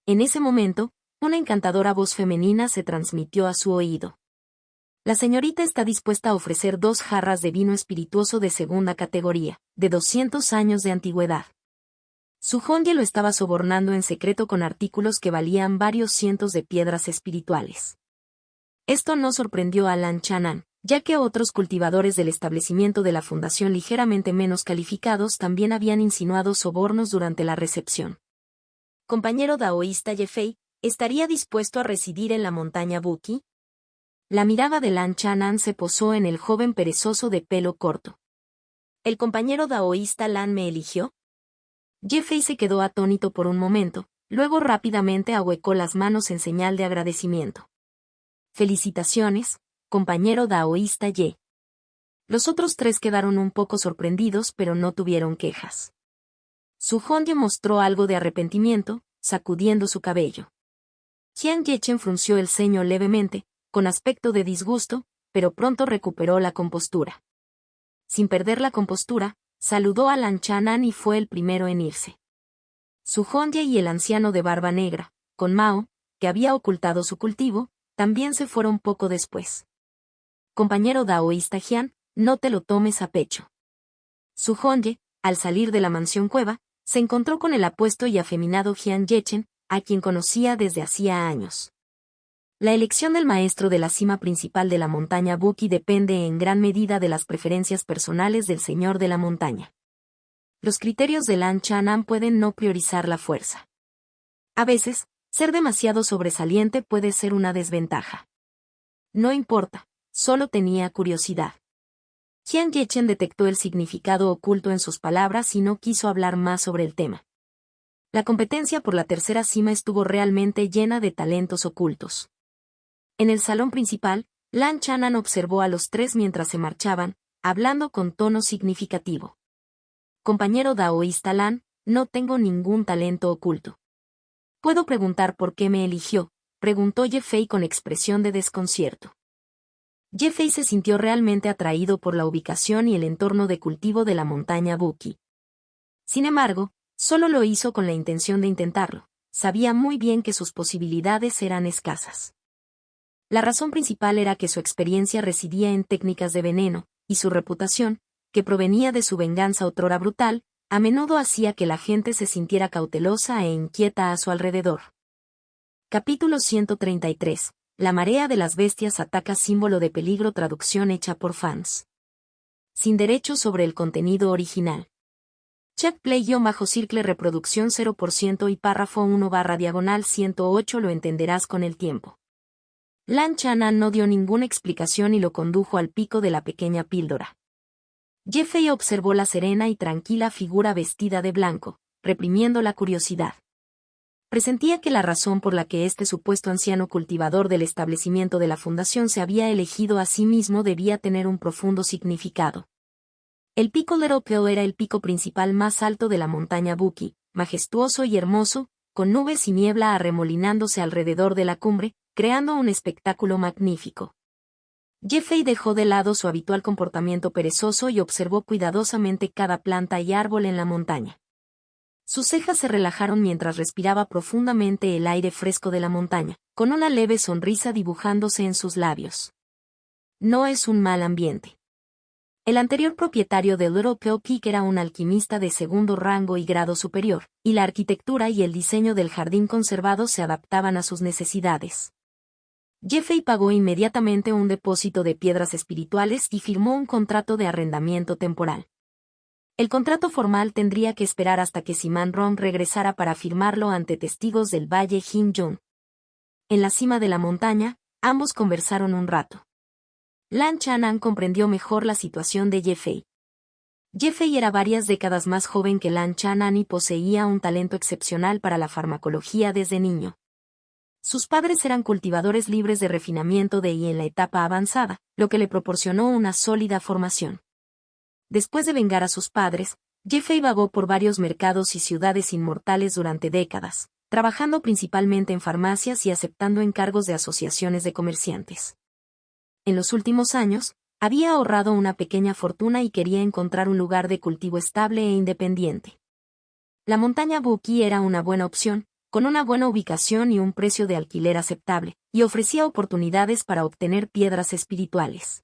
En ese momento, una encantadora voz femenina se transmitió a su oído. La señorita está dispuesta a ofrecer 2 jarras de vino espirituoso de segunda categoría, de 200 años de antigüedad. Su Hongye lo estaba sobornando en secreto con artículos que valían varios cientos de piedras espirituales. Esto no sorprendió a Lan Chanan, ya que otros cultivadores del establecimiento de la fundación ligeramente menos calificados también habían insinuado sobornos durante la recepción. Compañero daoísta Ye-Fei, ¿estaría dispuesto a residir en la montaña Buki? La mirada de Lan Chanan se posó en el joven perezoso de pelo corto. ¿El compañero daoísta Lan me eligió? Ye-Fei se quedó atónito por un momento, luego rápidamente ahuecó las manos en señal de agradecimiento. Felicitaciones, compañero daoísta Ye. Los otros tres quedaron un poco sorprendidos pero no tuvieron quejas. Su Hongye mostró algo de arrepentimiento, sacudiendo su cabello. Jiang Yechen frunció el ceño levemente, con aspecto de disgusto, pero pronto recuperó la compostura. Sin perder la compostura, saludó a Lan Chanan y fue el primero en irse. Su Hongye y el anciano de barba negra, con Mao, que había ocultado su cultivo, también se fueron poco después. Compañero daoísta Jian, no te lo tomes a pecho. Su Hongye, al salir de la mansión cueva, se encontró con el apuesto y afeminado Jiang Yechen, a quien conocía desde hacía años. La elección del maestro de la cima principal de la montaña Buki depende en gran medida de las preferencias personales del señor de la montaña. Los criterios de Lan Chanan pueden no priorizar la fuerza. A veces, ser demasiado sobresaliente puede ser una desventaja. No importa, solo tenía curiosidad. Jiang Yechen detectó el significado oculto en sus palabras y no quiso hablar más sobre el tema. La competencia por la tercera cima estuvo realmente llena de talentos ocultos. En el salón principal, Lan Chanan observó a los tres mientras se marchaban, hablando con tono significativo. Compañero daoísta Lan, no tengo ningún talento oculto. ¿Puedo preguntar por qué me eligió?, preguntó Ye-Fei con expresión de desconcierto. Ye-Fei se sintió realmente atraído por la ubicación y el entorno de cultivo de la montaña Buki. Sin embargo, solo lo hizo con la intención de intentarlo. Sabía muy bien que sus posibilidades eran escasas. La razón principal era que su experiencia residía en técnicas de veneno, y su reputación, que provenía de su venganza otrora brutal, a menudo hacía que la gente se sintiera cautelosa e inquieta a su alrededor. Capítulo 133. La marea de las bestias ataca, símbolo de peligro, traducción hecha por fans. Sin derechos sobre el contenido original. Check play-circle reproducción 0% y párrafo 1/108 lo entenderás con el tiempo. Lan Chanan no dio ninguna explicación y lo condujo al pico de la pequeña píldora. Ye-Fei observó la serena y tranquila figura vestida de blanco, reprimiendo la curiosidad. Presentía que la razón por la que este supuesto anciano cultivador del establecimiento de la fundación se había elegido a sí mismo debía tener un profundo significado. El pico Little Pill era el pico principal más alto de la montaña Buki, majestuoso y hermoso, con nubes y niebla arremolinándose alrededor de la cumbre, creando un espectáculo magnífico. Ye-Fei dejó de lado su habitual comportamiento perezoso y observó cuidadosamente cada planta y árbol en la montaña. Sus cejas se relajaron mientras respiraba profundamente el aire fresco de la montaña, con una leve sonrisa dibujándose en sus labios. No es un mal ambiente. El anterior propietario de Little Pill Peak era un alquimista de segundo rango y grado superior, y la arquitectura y el diseño del jardín conservado se adaptaban a sus necesidades. Ye-Fei pagó inmediatamente un depósito de piedras espirituales y firmó un contrato de arrendamiento temporal. El contrato formal tendría que esperar hasta que Siman Rong regresara para firmarlo ante testigos del Valle Jin-Yun. En la cima de la montaña, ambos conversaron un rato. Lan Chanan comprendió mejor la situación de Ye-Fei. Ye-Fei era varias décadas más joven que Lan Chanan y poseía un talento excepcional para la farmacología desde niño. Sus padres eran cultivadores libres de refinamiento de y en la etapa avanzada, lo que le proporcionó una sólida formación. Después de vengar a sus padres, Ye-Fei vagó por varios mercados y ciudades inmortales durante décadas, trabajando principalmente en farmacias y aceptando encargos de asociaciones de comerciantes. En los últimos años, había ahorrado una pequeña fortuna y quería encontrar un lugar de cultivo estable e independiente. La montaña Buki era una buena opción, con una buena ubicación y un precio de alquiler aceptable, y ofrecía oportunidades para obtener piedras espirituales.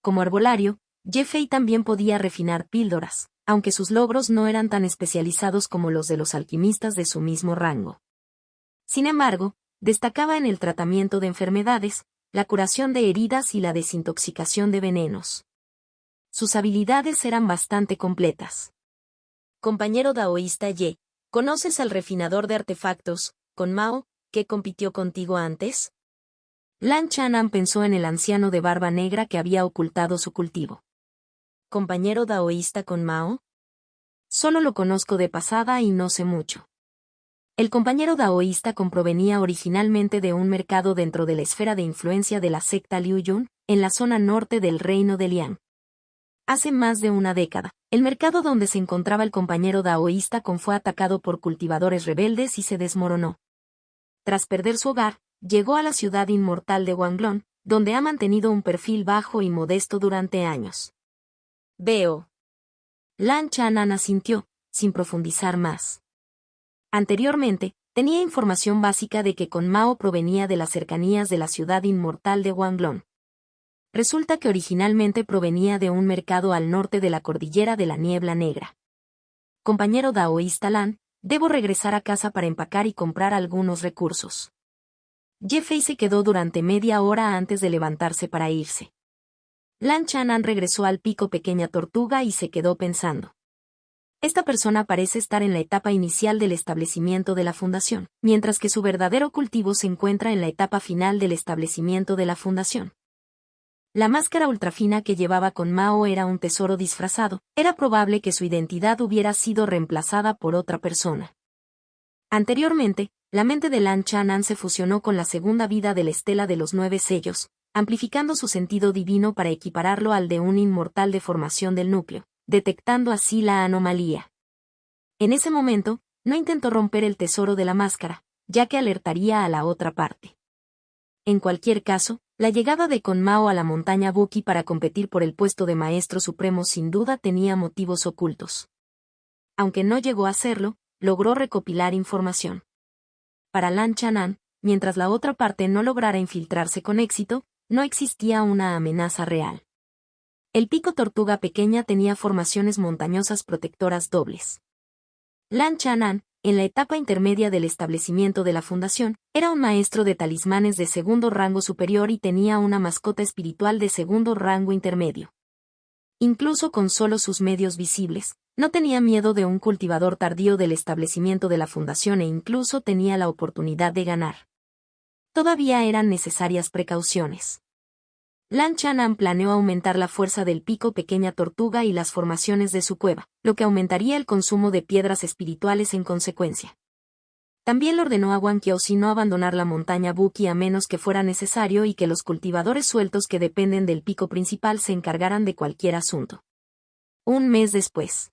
Como herbolario, Ye-Fei también podía refinar píldoras, aunque sus logros no eran tan especializados como los de los alquimistas de su mismo rango. Sin embargo, destacaba en el tratamiento de enfermedades, la curación de heridas y la desintoxicación de venenos. Sus habilidades eran bastante completas. Compañero daoísta Ye, ¿conoces al refinador de artefactos, Con Mao, que compitió contigo antes? Lan Chanan pensó en el anciano de barba negra que había ocultado su cultivo. ¿Compañero daoísta Con Mao? Solo lo conozco de pasada y no sé mucho. El compañero daoísta provenía originalmente de un mercado dentro de la esfera de influencia de la secta Liu Yun, en la zona norte del reino de Liang. Hace más de una década, el mercado donde se encontraba el compañero daoísta fue atacado por cultivadores rebeldes y se desmoronó. Tras perder su hogar, llegó a la ciudad inmortal de Wanglong, donde ha mantenido un perfil bajo y modesto durante años. Veo. Lan Chanan asintió, sin profundizar más. Anteriormente, tenía información básica de que Con Mao provenía de las cercanías de la ciudad inmortal de Wanglong. Resulta que originalmente provenía de un mercado al norte de la cordillera de la Niebla Negra. Compañero daoísta Lan, debo regresar a casa para empacar y comprar algunos recursos. Ye Fei se quedó durante media hora antes de levantarse para irse. Lan Chanan regresó al pico Pequeña Tortuga y se quedó pensando. Esta persona parece estar en la etapa inicial del establecimiento de la fundación, mientras que su verdadero cultivo se encuentra en la etapa final del establecimiento de la fundación. La máscara ultrafina que llevaba Con Mao era un tesoro disfrazado, era probable que su identidad hubiera sido reemplazada por otra persona. Anteriormente, la mente de Lan Chanan se fusionó con la segunda vida de la estela de los 9 sellos, amplificando su sentido divino para equipararlo al de un inmortal de formación del núcleo, detectando así la anomalía. En ese momento, no intentó romper el tesoro de la máscara, ya que alertaría a la otra parte. En cualquier caso, la llegada de Con Mao a la montaña Buki para competir por el puesto de maestro supremo sin duda tenía motivos ocultos. Aunque no llegó a hacerlo, logró recopilar información. Para Lan Chanan, mientras la otra parte no lograra infiltrarse con éxito, no existía una amenaza real. El pico Tortuga Pequeña tenía formaciones montañosas protectoras dobles. Lan Chanan, en la etapa intermedia del establecimiento de la fundación, era un maestro de talismanes de segundo rango superior y tenía una mascota espiritual de segundo rango intermedio. Incluso con solo sus medios visibles, no tenía miedo de un cultivador tardío del establecimiento de la fundación e incluso tenía la oportunidad de ganar. Todavía eran necesarias precauciones. Lan Chanan planeó aumentar la fuerza del pico Pequeña Tortuga y las formaciones de su cueva, lo que aumentaría el consumo de piedras espirituales en consecuencia. También le ordenó a Wang Qiaozi no abandonar la montaña Buki a menos que fuera necesario y que los cultivadores sueltos que dependen del pico principal se encargaran de cualquier asunto. Un mes después,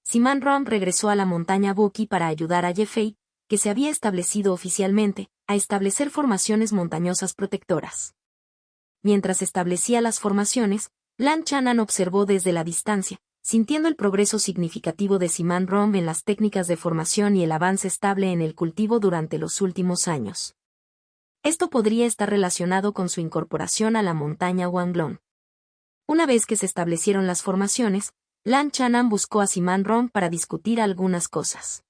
Sima Rong regresó a la montaña Buki para ayudar a Ye Fei, que se había establecido oficialmente, a establecer formaciones montañosas protectoras. Mientras establecía las formaciones, Lan Chanan observó desde la distancia, sintiendo el progreso significativo de Sima Rong en las técnicas de formación y el avance estable en el cultivo durante los últimos años. Esto podría estar relacionado con su incorporación a la montaña Wanglong. Una vez que se establecieron las formaciones, Lan Chanan buscó a Sima Rong para discutir algunas cosas.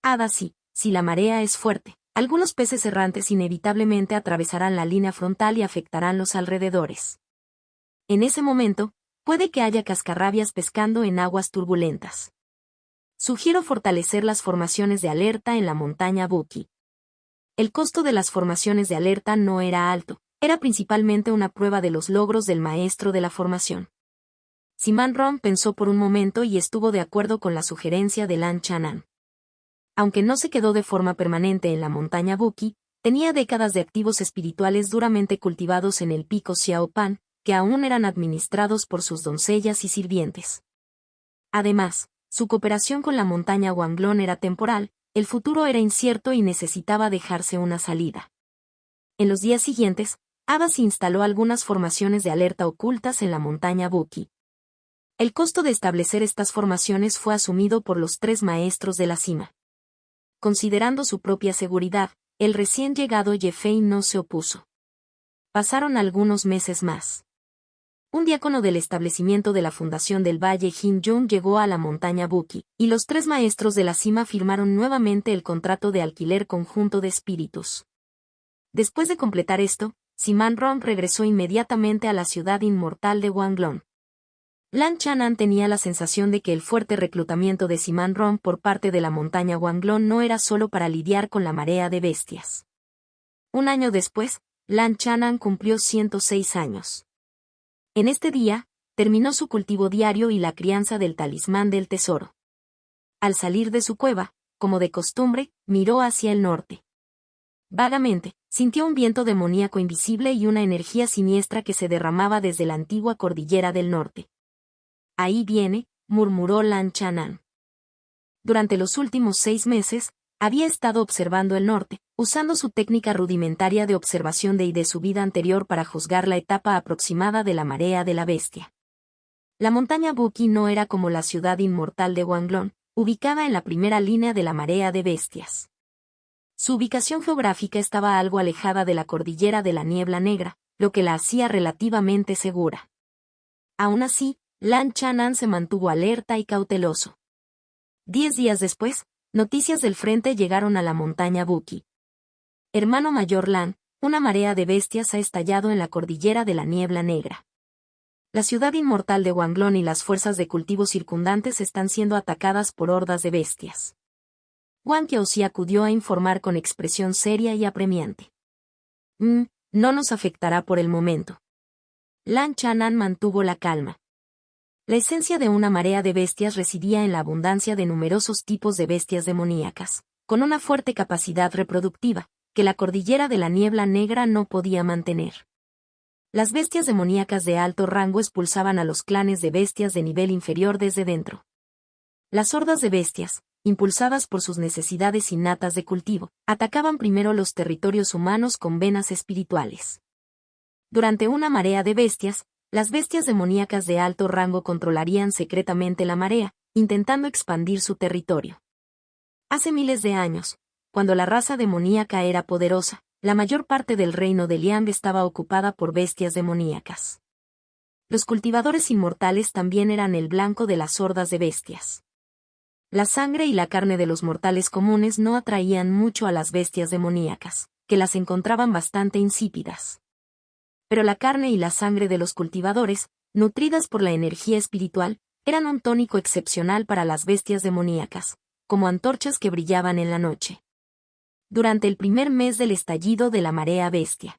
Ada sí, si la marea es fuerte, algunos peces errantes inevitablemente atravesarán la línea frontal y afectarán los alrededores. En ese momento, puede que haya cascarrabias pescando en aguas turbulentas. Sugiero fortalecer las formaciones de alerta en la montaña Buki. El costo de las formaciones de alerta no era alto, era principalmente una prueba de los logros del maestro de la formación. Sima Rong pensó por un momento y estuvo de acuerdo con la sugerencia de Lan Chanan. Aunque no se quedó de forma permanente en la montaña Buki, tenía décadas de activos espirituales duramente cultivados en el pico Xiaopan, que aún eran administrados por sus doncellas y sirvientes. Además, su cooperación con la montaña Wanglong era temporal, el futuro era incierto y necesitaba dejarse una salida. En los días siguientes, Abbas instaló algunas formaciones de alerta ocultas en la montaña Buki. El costo de establecer estas formaciones fue asumido por los 3 maestros de la cima. Considerando su propia seguridad, el recién llegado Ye Fei no se opuso. Pasaron algunos meses más. Un diácono del establecimiento de la Fundación del Valle Hin-jung llegó a la montaña Buki, y los 3 maestros de la cima firmaron nuevamente el contrato de alquiler conjunto de espíritus. Después de completar esto, Siman Rom regresó inmediatamente a la ciudad inmortal de Wanglong. Lan Chanan tenía la sensación de que el fuerte reclutamiento de Siman Rom por parte de la montaña Wanglong no era solo para lidiar con la marea de bestias. Un año después, Lan Chanan cumplió 106 años. En este día, terminó su cultivo diario y la crianza del talismán del tesoro. Al salir de su cueva, como de costumbre, miró hacia el norte. Vagamente, sintió un viento demoníaco invisible y una energía siniestra que se derramaba desde la antigua cordillera del norte. Ahí viene, murmuró Lan Chanan. Durante los últimos 6 meses, había estado observando el norte, usando su técnica rudimentaria de observación de su vida anterior para juzgar la etapa aproximada de la marea de la bestia. La montaña Buki no era como la ciudad inmortal de Wanglong, ubicada en la primera línea de la marea de bestias. Su ubicación geográfica estaba algo alejada de la cordillera de la Niebla Negra, lo que la hacía relativamente segura. Aún así, Lan Chanan se mantuvo alerta y cauteloso. 10 días después, noticias del frente llegaron a la montaña Buki. Hermano mayor Lan, una marea de bestias ha estallado en la cordillera de la Niebla Negra. La ciudad inmortal de Wanglong y las fuerzas de cultivo circundantes están siendo atacadas por hordas de bestias. Wang Qiaoxi acudió a informar con expresión seria y apremiante. No nos afectará por el momento. Lan Chanan mantuvo la calma. La esencia de una marea de bestias residía en la abundancia de numerosos tipos de bestias demoníacas, con una fuerte capacidad reproductiva, que la cordillera de la Niebla Negra no podía mantener. Las bestias demoníacas de alto rango expulsaban a los clanes de bestias de nivel inferior desde dentro. Las hordas de bestias, impulsadas por sus necesidades innatas de cultivo, atacaban primero los territorios humanos con venas espirituales. Durante una marea de bestias, las bestias demoníacas de alto rango controlarían secretamente la marea, intentando expandir su territorio. Hace miles de años, cuando la raza demoníaca era poderosa, la mayor parte del reino de Liang estaba ocupada por bestias demoníacas. Los cultivadores inmortales también eran el blanco de las hordas de bestias. La sangre y la carne de los mortales comunes no atraían mucho a las bestias demoníacas, que las encontraban bastante insípidas. Pero la carne y la sangre de los cultivadores, nutridas por la energía espiritual, eran un tónico excepcional para las bestias demoníacas, como antorchas que brillaban en la noche. Durante el primer mes del estallido de la marea bestia,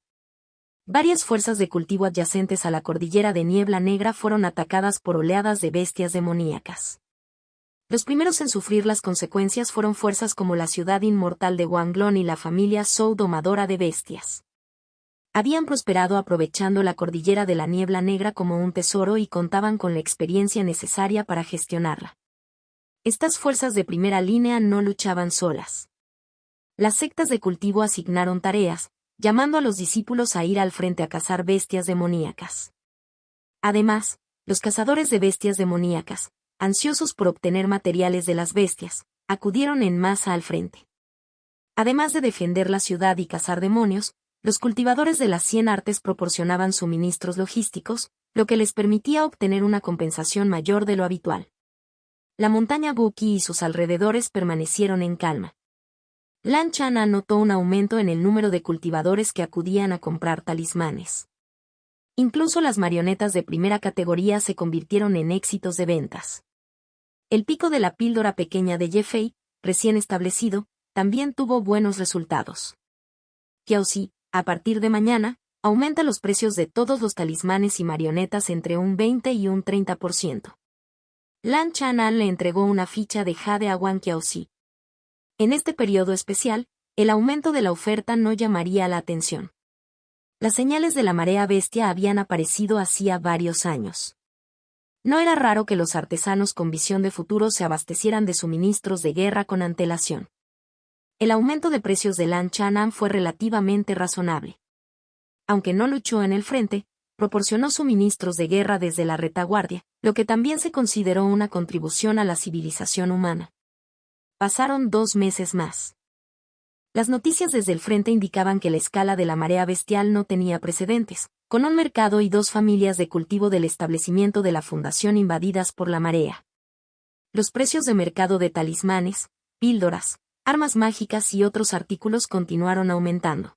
varias fuerzas de cultivo adyacentes a la cordillera de Niebla Negra fueron atacadas por oleadas de bestias demoníacas. Los primeros en sufrir las consecuencias fueron fuerzas como la ciudad inmortal de Wanglong y la familia Zhou domadora de bestias. Habían prosperado aprovechando la cordillera de la Niebla Negra como un tesoro y contaban con la experiencia necesaria para gestionarla. Estas fuerzas de primera línea no luchaban solas. Las sectas de cultivo asignaron tareas, llamando a los discípulos a ir al frente a cazar bestias demoníacas. Además, los cazadores de bestias demoníacas, ansiosos por obtener materiales de las bestias, acudieron en masa al frente. Además de defender la ciudad y cazar demonios, los cultivadores de las 100 artes proporcionaban suministros logísticos, lo que les permitía obtener una compensación mayor de lo habitual. La montaña Buki y sus alrededores permanecieron en calma. Lan Chanan notó un aumento en el número de cultivadores que acudían a comprar talismanes. Incluso las marionetas de primera categoría se convirtieron en éxitos de ventas. El pico de la píldora pequeña de Ye-Fei, recién establecido, también tuvo buenos resultados. Qiaoxi, a partir de mañana, aumenta los precios de todos los talismanes y marionetas entre un 20 y un 30%. Lan Chanan le entregó una ficha de jade a Wang Qiaoxi. En este periodo especial, el aumento de la oferta no llamaría la atención. Las señales de la marea bestia habían aparecido hacía varios años. No era raro que los artesanos con visión de futuro se abastecieran de suministros de guerra con antelación. El aumento de precios de Lan Chanan fue relativamente razonable. Aunque no luchó en el frente, proporcionó suministros de guerra desde la retaguardia, lo que también se consideró una contribución a la civilización humana. Pasaron 2 meses más. Las noticias desde el frente indicaban que la escala de la marea bestial no tenía precedentes, con un mercado y 2 familias de cultivo del establecimiento de la fundación invadidas por la marea. Los precios de mercado de talismanes, píldoras, armas mágicas y otros artículos continuaron aumentando.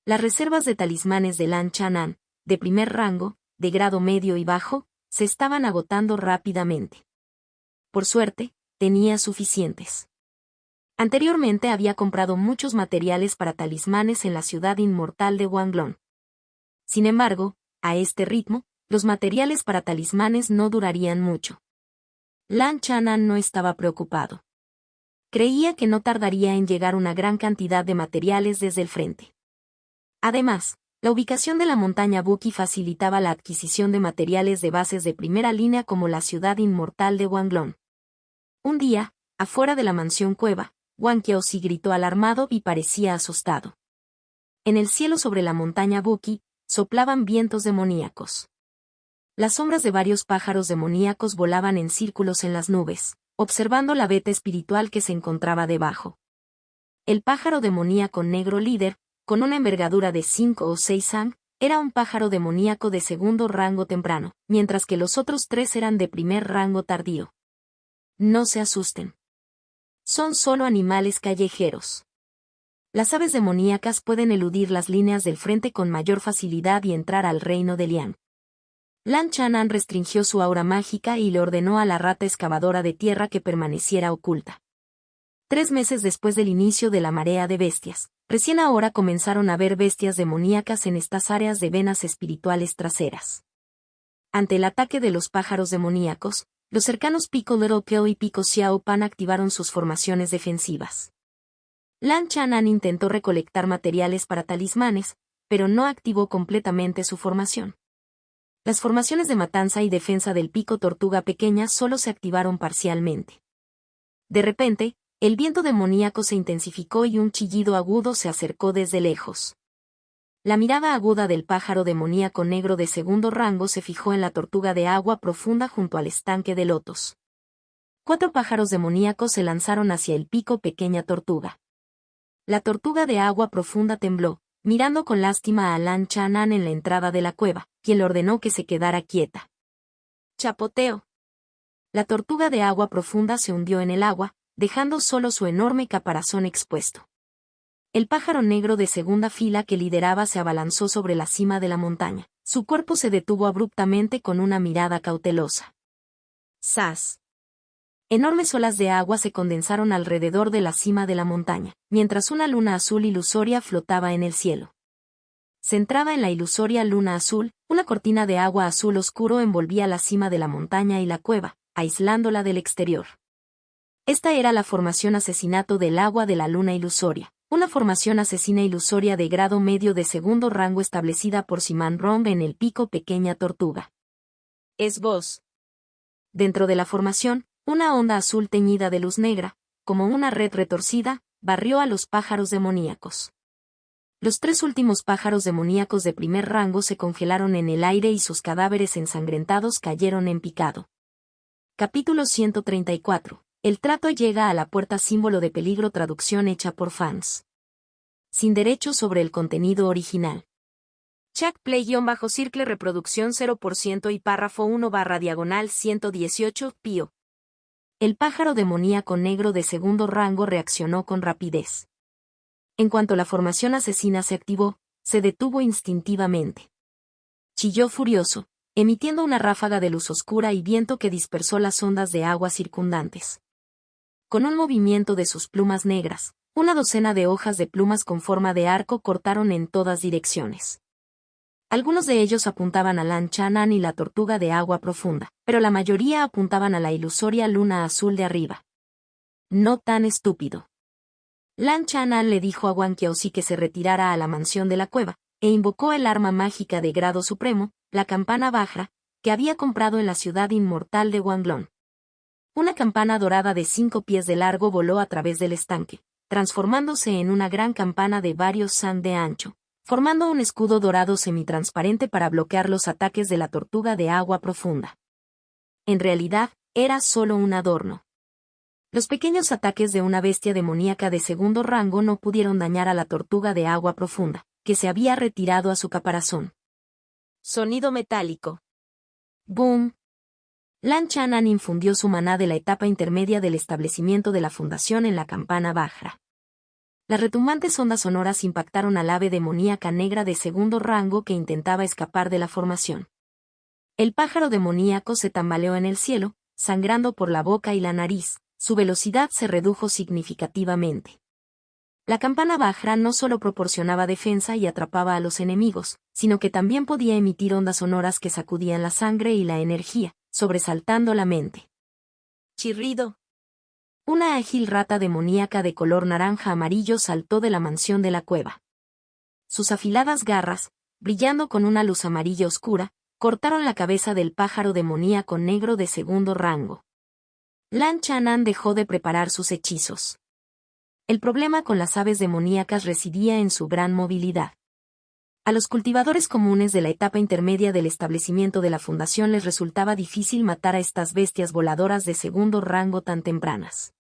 Las reservas de talismanes de Lan Chanan, de primer rango, de grado medio y bajo, se estaban agotando rápidamente. Por suerte, tenía suficientes. Anteriormente había comprado muchos materiales para talismanes en la ciudad inmortal de Wanglong. Sin embargo, a este ritmo, los materiales para talismanes no durarían mucho. Lan Chanan no estaba preocupado. Creía que no tardaría en llegar una gran cantidad de materiales desde el frente. Además, la ubicación de la montaña Buki facilitaba la adquisición de materiales de bases de primera línea como la ciudad inmortal de Wanglong. Un día, afuera de la mansión cueva, Wang Qiaozi gritó alarmado y parecía asustado. En el cielo sobre la montaña Buki, soplaban vientos demoníacos. Las sombras de varios pájaros demoníacos volaban en círculos en las nubes, observando la veta espiritual que se encontraba debajo. El pájaro demoníaco negro líder, con una envergadura de 5 o 6 sang, era un pájaro demoníaco de segundo rango temprano, mientras que los otros 3 eran de primer rango tardío. No se asusten. Son solo animales callejeros. Las aves demoníacas pueden eludir las líneas del frente con mayor facilidad y entrar al reino de Liang. Lan Chanan restringió su aura mágica y le ordenó a la rata excavadora de tierra que permaneciera oculta. 3 meses después del inicio de la marea de bestias, recién ahora comenzaron a ver bestias demoníacas en estas áreas de venas espirituales traseras. Ante el ataque de los pájaros demoníacos, los cercanos Pico Little Pill y Pico Xiao Pan activaron sus formaciones defensivas. Lan Chanan intentó recolectar materiales para talismanes, pero no activó completamente su formación. Las formaciones de matanza y defensa del pico tortuga pequeña solo se activaron parcialmente. De repente, el viento demoníaco se intensificó y un chillido agudo se acercó desde lejos. La mirada aguda del pájaro demoníaco negro de segundo rango se fijó en la tortuga de agua profunda junto al estanque de lotos. 4 pájaros demoníacos se lanzaron hacia el pico pequeña tortuga. La tortuga de agua profunda tembló, mirando con lástima a Lan Chanan en la entrada de la cueva, quien le ordenó que se quedara quieta. Chapoteo. La tortuga de agua profunda se hundió en el agua, dejando solo su enorme caparazón expuesto. El pájaro negro de segunda fila que lideraba se abalanzó sobre la cima de la montaña. Su cuerpo se detuvo abruptamente con una mirada cautelosa. ¡Zas! Enormes olas de agua se condensaron alrededor de la cima de la montaña, mientras una luna azul ilusoria flotaba en el cielo. Centrada en la ilusoria luna azul, una cortina de agua azul oscuro envolvía la cima de la montaña y la cueva, aislándola del exterior. Esta era la formación asesinato del agua de la luna ilusoria, una formación asesina ilusoria de grado medio de segundo rango establecida por Simán Romb en el pico pequeña tortuga. Es vos. Dentro de la formación, una onda azul teñida de luz negra, como una red retorcida, barrió a los pájaros demoníacos. Los 3 últimos pájaros demoníacos de primer rango se congelaron en el aire y sus cadáveres ensangrentados cayeron en picado. Capítulo 134. El trato llega a la puerta símbolo de peligro traducción hecha por fans. Sin derechos sobre el contenido original. Chuck Play-Circle reproducción 0% y párrafo 1/118 Pío. El pájaro demoníaco negro de segundo rango reaccionó con rapidez. En cuanto la formación asesina se activó, se detuvo instintivamente. Chilló furioso, emitiendo una ráfaga de luz oscura y viento que dispersó las ondas de agua circundantes. Con un movimiento de sus plumas negras, una docena de hojas de plumas con forma de arco cortaron en todas direcciones. Algunos de ellos apuntaban a Lan Chanan y la tortuga de agua profunda, pero la mayoría apuntaban a la ilusoria luna azul de arriba. No tan estúpido. Lan Chanan le dijo a Wang Qiaozi que se retirara a la mansión de la cueva, e invocó el arma mágica de grado supremo, la campana Vajra, que había comprado en la ciudad inmortal de Wanglong. Una campana dorada de 5 pies de largo voló a través del estanque, transformándose en una gran campana de varios san de ancho, formando un escudo dorado semitransparente para bloquear los ataques de la tortuga de agua profunda. En realidad, era solo un adorno. Los pequeños ataques de una bestia demoníaca de segundo rango no pudieron dañar a la tortuga de agua profunda, que se había retirado a su caparazón. Sonido metálico. Boom. Lan Chanan infundió su maná de la etapa intermedia del establecimiento de la fundación en la campana baja. Las retumbantes ondas sonoras impactaron al ave demoníaca negra de segundo rango que intentaba escapar de la formación. El pájaro demoníaco se tambaleó en el cielo, sangrando por la boca y la nariz, su velocidad se redujo significativamente. La campana baja no solo proporcionaba defensa y atrapaba a los enemigos, sino que también podía emitir ondas sonoras que sacudían la sangre y la energía, sobresaltando la mente. Chirrido. Una ágil rata demoníaca de color naranja amarillo saltó de la mansión de la cueva. Sus afiladas garras, brillando con una luz amarilla oscura, cortaron la cabeza del pájaro demoníaco negro de segundo rango. Lan Chanan dejó de preparar sus hechizos. El problema con las aves demoníacas residía en su gran movilidad. A los cultivadores comunes de la etapa intermedia del establecimiento de la fundación les resultaba difícil matar a estas bestias voladoras de segundo rango tan tempranas.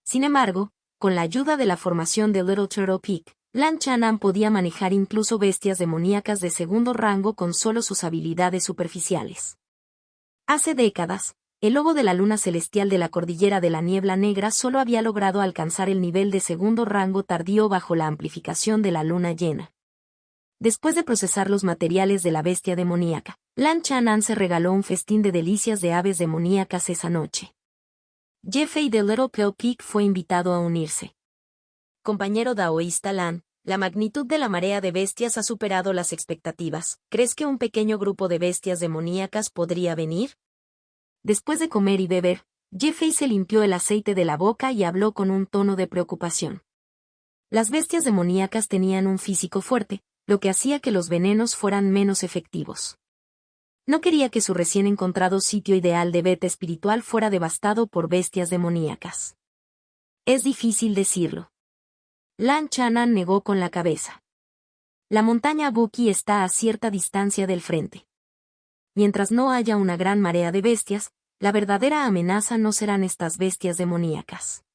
Sin embargo, con la ayuda de la formación de Little Turtle Peak, Lan Chanan podía manejar incluso bestias demoníacas de segundo rango con solo sus habilidades superficiales. Hace décadas, el lobo de la luna celestial de la cordillera de la niebla negra solo había logrado alcanzar el nivel de segundo rango tardío bajo la amplificación de la luna llena. Después de procesar los materiales de la bestia demoníaca, Lan Chanan se regaló un festín de delicias de aves demoníacas esa noche. Jeffrey de Little Pale Peak fue invitado a unirse. Compañero daoísta Lan, la magnitud de la marea de bestias ha superado las expectativas. ¿Crees que un pequeño grupo de bestias demoníacas podría venir? Después de comer y beber, Jeffrey se limpió el aceite de la boca y habló con un tono de preocupación. Las bestias demoníacas tenían un físico fuerte, lo que hacía que los venenos fueran menos efectivos. No quería que su recién encontrado sitio ideal de beta espiritual fuera devastado por bestias demoníacas. Es difícil decirlo. Lan Chanan negó con la cabeza. La montaña Buki está a cierta distancia del frente. Mientras no haya una gran marea de bestias, la verdadera amenaza no serán estas bestias demoníacas.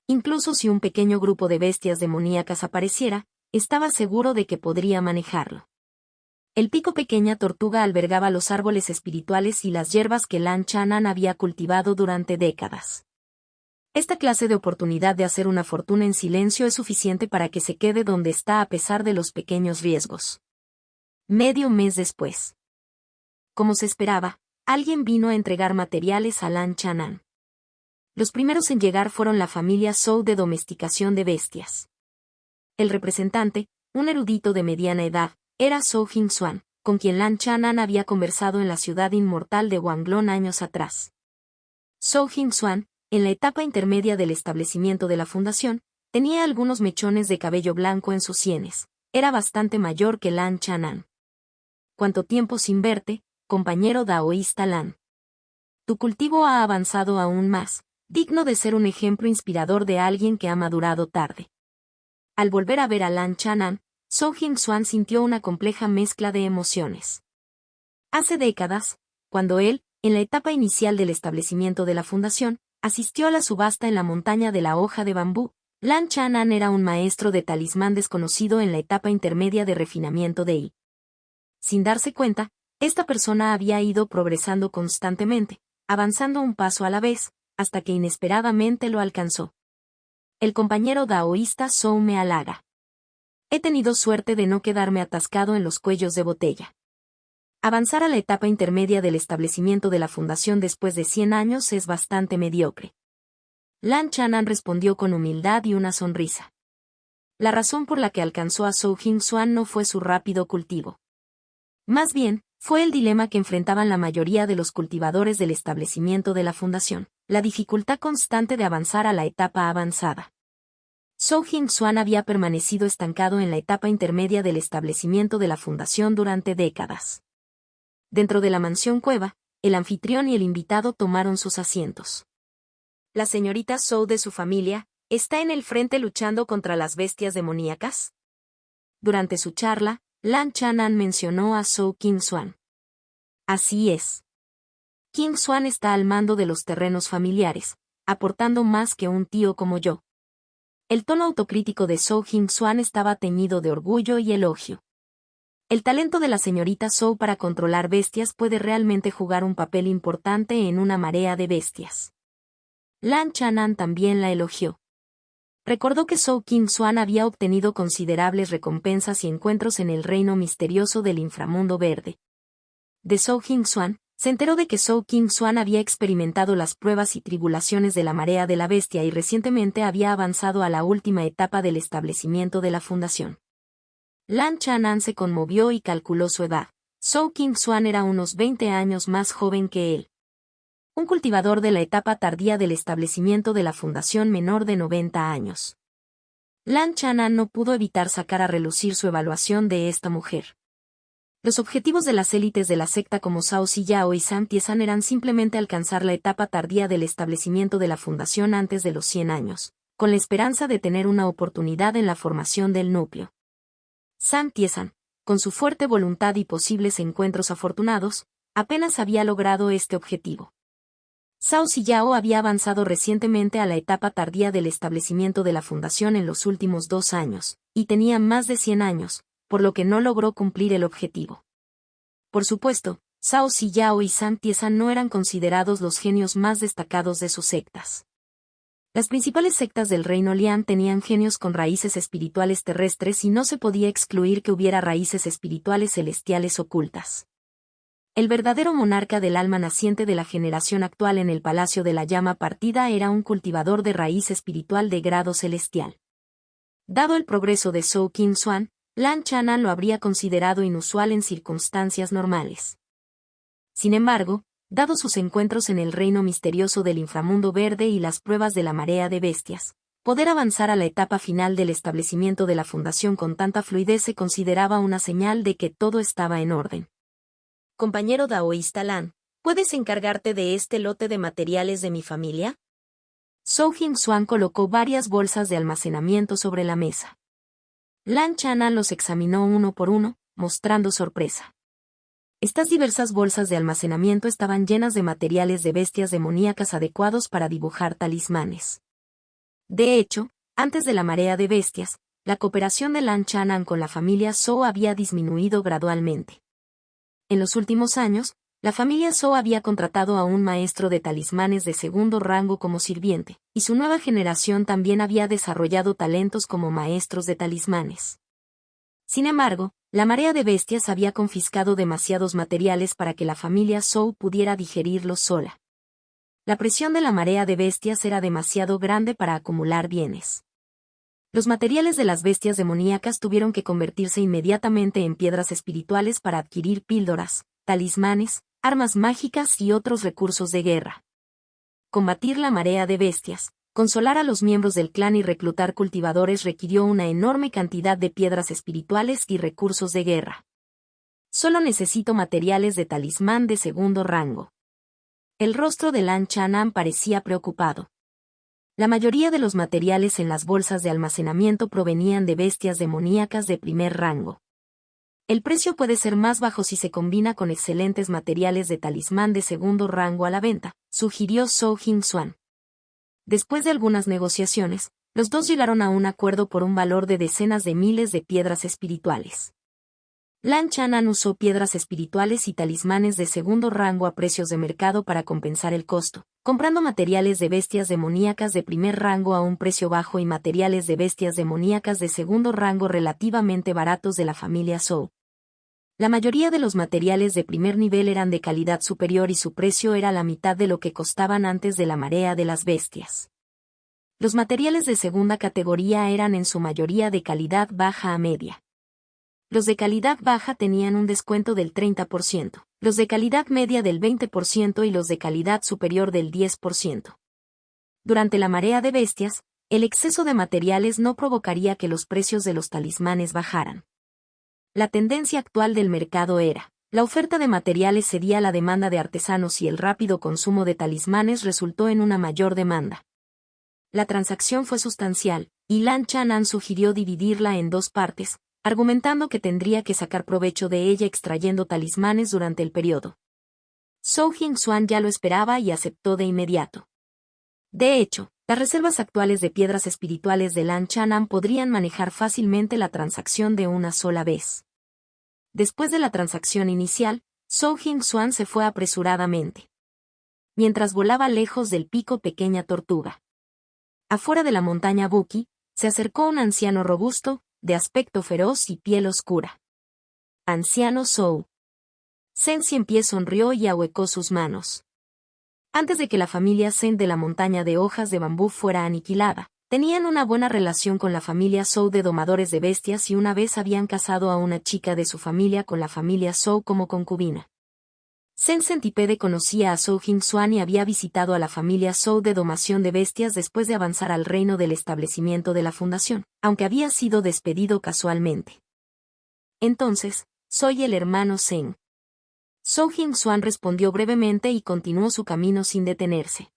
Incluso si un pequeño grupo de bestias demoníacas apareciera, estaba seguro de que podría manejarlo. El pico pequeña tortuga albergaba los árboles espirituales y las hierbas que Lan Chanan había cultivado durante décadas. Esta clase de oportunidad de hacer una fortuna en silencio es suficiente para que se quede donde está a pesar de los pequeños riesgos. Medio mes después. Como se esperaba, alguien vino a entregar materiales a Lan Chanan. Los primeros en llegar fueron la familia Zhou de domesticación de bestias. El representante, un erudito de mediana edad, era Zhou Jingxuan, con quien Lan Chanan había conversado en la ciudad inmortal de Wanglong años atrás. Zhou Jingxuan, en la etapa intermedia del establecimiento de la fundación, tenía algunos mechones de cabello blanco en sus sienes. Era bastante mayor que Lan Chanan. ¿Cuánto tiempo sin verte, compañero daoísta Lan? Tu cultivo ha avanzado aún más, digno de ser un ejemplo inspirador de alguien que ha madurado tarde. Al volver a ver a Lan Chanan, Zhou Jingxuan sintió una compleja mezcla de emociones. Hace décadas, cuando él, en la etapa inicial del establecimiento de la fundación, asistió a la subasta en la montaña de la hoja de bambú, Lan Chanan era un maestro de talismán desconocido en la etapa intermedia de refinamiento de I. Sin darse cuenta, esta persona había ido progresando constantemente, avanzando un paso a la vez, hasta que inesperadamente lo alcanzó. El compañero daoísta Zhou me halaga. He tenido suerte de no quedarme atascado en los cuellos de botella. Avanzar a la etapa intermedia del establecimiento de la fundación después de 100 años es bastante mediocre. Lan Chanan respondió con humildad y una sonrisa. La razón por la que alcanzó a Zhou Jingxuan no fue su rápido cultivo. Más bien, fue el dilema que enfrentaban la mayoría de los cultivadores del establecimiento de la fundación, la dificultad constante de avanzar a la etapa avanzada. Zhou Jingxuan había permanecido estancado en la etapa intermedia del establecimiento de la fundación durante décadas. Dentro de la mansión cueva, el anfitrión y el invitado tomaron sus asientos. La señorita Zhou de su familia, ¿está en el frente luchando contra las bestias demoníacas? Durante su charla, Lan Chanan mencionó a Zhou Jingxuan. Así es. Jingxuan está al mando de los terrenos familiares, aportando más que un tío como yo. El tono autocrítico de Zhou Jingxuan estaba teñido de orgullo y elogio. El talento de la señorita Zhou para controlar bestias puede realmente jugar un papel importante en una marea de bestias. Lan Chanan también la elogió. Recordó que Zhou Qingxuan había obtenido considerables recompensas y encuentros en el reino misterioso del inframundo verde. De Zhou Qingxuan, se enteró de que Zhou Qingxuan había experimentado las pruebas y tribulaciones de la marea de la bestia y recientemente había avanzado a la última etapa del establecimiento de la fundación. Lan Chanan se conmovió y calculó su edad. Zhou Qingxuan era unos 20 años más joven que él. Un cultivador de la etapa tardía del establecimiento de la fundación menor de 90 años. Lan Chanan no pudo evitar sacar a relucir su evaluación de esta mujer. Los objetivos de las élites de la secta como Zhao Ziyao y Zhang Tiezhan eran simplemente alcanzar la etapa tardía del establecimiento de la fundación antes de los 100 años, con la esperanza de tener una oportunidad en la formación del núcleo. Zhang Tiezhan, con su fuerte voluntad y posibles encuentros afortunados, apenas había logrado este objetivo. Zhao Ziyao había avanzado recientemente a la etapa tardía del establecimiento de la fundación en los últimos 2 años, y tenía más de 100 años, por lo que no logró cumplir el objetivo. Por supuesto, Zhao Ziyao y Zhang Tiezhan no eran considerados los genios más destacados de sus sectas. Las principales sectas del reino Lian tenían genios con raíces espirituales terrestres y no se podía excluir que hubiera raíces espirituales celestiales ocultas. El verdadero monarca del alma naciente de la generación actual en el Palacio de la Llama Partida era un cultivador de raíz espiritual de grado celestial. Dado el progreso de Zhou Qingxuan, Lan Chanan lo habría considerado inusual en circunstancias normales. Sin embargo, dado sus encuentros en el reino misterioso del inframundo verde y las pruebas de la marea de bestias, poder avanzar a la etapa final del establecimiento de la fundación con tanta fluidez se consideraba una señal de que todo estaba en orden. Compañero daoísta Lan, ¿puedes encargarte de este lote de materiales de mi familia? Zhou Qingxuan colocó varias bolsas de almacenamiento sobre la mesa. Lan Chanan los examinó uno por uno, mostrando sorpresa. Estas diversas bolsas de almacenamiento estaban llenas de materiales de bestias demoníacas adecuados para dibujar talismanes. De hecho, antes de la marea de bestias, la cooperación de Lan Chanan con la familia Zhou había disminuido gradualmente. En los últimos años, la familia Zhou había contratado a un maestro de talismanes de segundo rango como sirviente, y su nueva generación también había desarrollado talentos como maestros de talismanes. Sin embargo, la marea de bestias había confiscado demasiados materiales para que la familia Zhou pudiera digerirlos sola. La presión de la marea de bestias era demasiado grande para acumular bienes. Los materiales de las bestias demoníacas tuvieron que convertirse inmediatamente en piedras espirituales para adquirir píldoras, talismanes, armas mágicas y otros recursos de guerra. Combatir la marea de bestias, consolar a los miembros del clan y reclutar cultivadores requirió una enorme cantidad de piedras espirituales y recursos de guerra. Solo necesito materiales de talismán de segundo rango. El rostro de Lan Chanan parecía preocupado. La mayoría de los materiales en las bolsas de almacenamiento provenían de bestias demoníacas de primer rango. El precio puede ser más bajo si se combina con excelentes materiales de talismán de segundo rango a la venta, sugirió Zhou Qingxuan. Después de algunas negociaciones, los dos llegaron a un acuerdo por un valor de decenas de miles de piedras espirituales. Lan Chanan usó piedras espirituales y talismanes de segundo rango a precios de mercado para compensar el costo, comprando materiales de bestias demoníacas de primer rango a un precio bajo y materiales de bestias demoníacas de segundo rango relativamente baratos de la familia Zhou. La mayoría de los materiales de primer nivel eran de calidad superior y su precio era la mitad de lo que costaban antes de la marea de las bestias. Los materiales de segunda categoría eran en su mayoría de calidad baja a media. Los de calidad baja tenían un descuento del 30%, los de calidad media del 20% y los de calidad superior del 10%. Durante la marea de bestias, el exceso de materiales no provocaría que los precios de los talismanes bajaran. La tendencia actual del mercado era, la oferta de materiales cedía a la demanda de artesanos y el rápido consumo de talismanes resultó en una mayor demanda. La transacción fue sustancial, y Lan Chanan sugirió dividirla en 2 partes, argumentando que tendría que sacar provecho de ella extrayendo talismanes durante el periodo. Zhou Qingxuan ya lo esperaba y aceptó de inmediato. De hecho, las reservas actuales de piedras espirituales de Lan Chanan podrían manejar fácilmente la transacción de una sola vez. Después de la transacción inicial, Zhou Jingxuan se fue apresuradamente. Mientras volaba lejos del pico Pequeña Tortuga. Afuera de la montaña Buki, se acercó un anciano robusto, de aspecto feroz y piel oscura. Anciano Zhou. Zhen Xianpie sonrió y ahuecó sus manos. Antes de que la familia Zhen de la montaña de hojas de bambú fuera aniquilada, tenían una buena relación con la familia Zhou de domadores de bestias y una vez habían casado a una chica de su familia con la familia Zhou como concubina. Zhen Centipede conocía a Zhou Jingxuan y había visitado a la familia Zhou de domación de bestias después de avanzar al reino del establecimiento de la fundación, aunque había sido despedido casualmente. Entonces, soy el hermano Zhen. Zhou Jingxuan respondió brevemente y continuó su camino sin detenerse.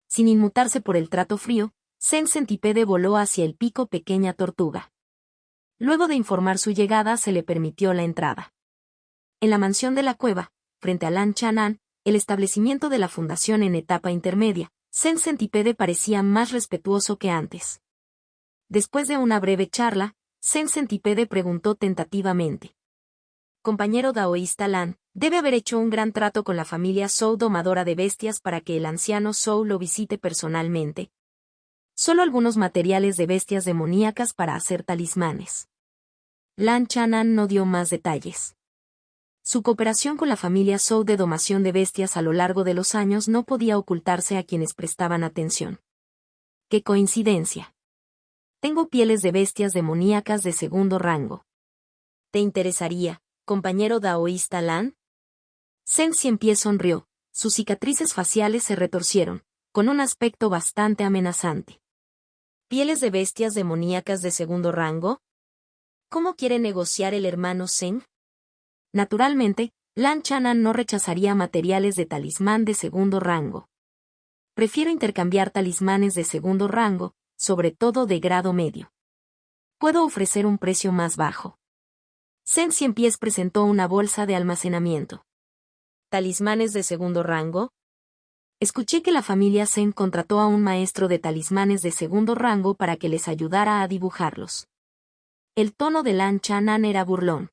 Sin inmutarse por el trato frío, Zhen Centipede voló hacia el pico Pequeña Tortuga. Luego de informar su llegada se le permitió la entrada. En la mansión de la cueva, frente a Lan Chanan, el establecimiento de la fundación en etapa intermedia, Zhen Centipede parecía más respetuoso que antes. Después de una breve charla, Zhen Centipede preguntó tentativamente. Compañero daoísta Lan, debe haber hecho un gran trato con la familia Zhou domadora de bestias para que el anciano Zhou lo visite personalmente. Solo algunos materiales de bestias demoníacas para hacer talismanes. Lan Chanan no dio más detalles. Su cooperación con la familia Zhou de domación de bestias a lo largo de los años no podía ocultarse a quienes prestaban atención. ¡Qué coincidencia! Tengo pieles de bestias demoníacas de segundo rango. ¿Te interesaría, compañero daoísta Lan? Zhen Xianpie sonrió, sus cicatrices faciales se retorcieron, con un aspecto bastante amenazante. ¿Pieles de bestias demoníacas de segundo rango? ¿Cómo quiere negociar el hermano Zhen? Naturalmente, Lan Chanan no rechazaría materiales de talismán de segundo rango. Prefiero intercambiar talismanes de segundo rango, sobre todo de grado medio. Puedo ofrecer un precio más bajo. Zhen Xianpie presentó una bolsa de almacenamiento. ¿Talismanes de segundo rango? Escuché que la familia Zhen contrató a un maestro de talismanes de segundo rango para que les ayudara a dibujarlos. El tono de Lan Chanan era burlón.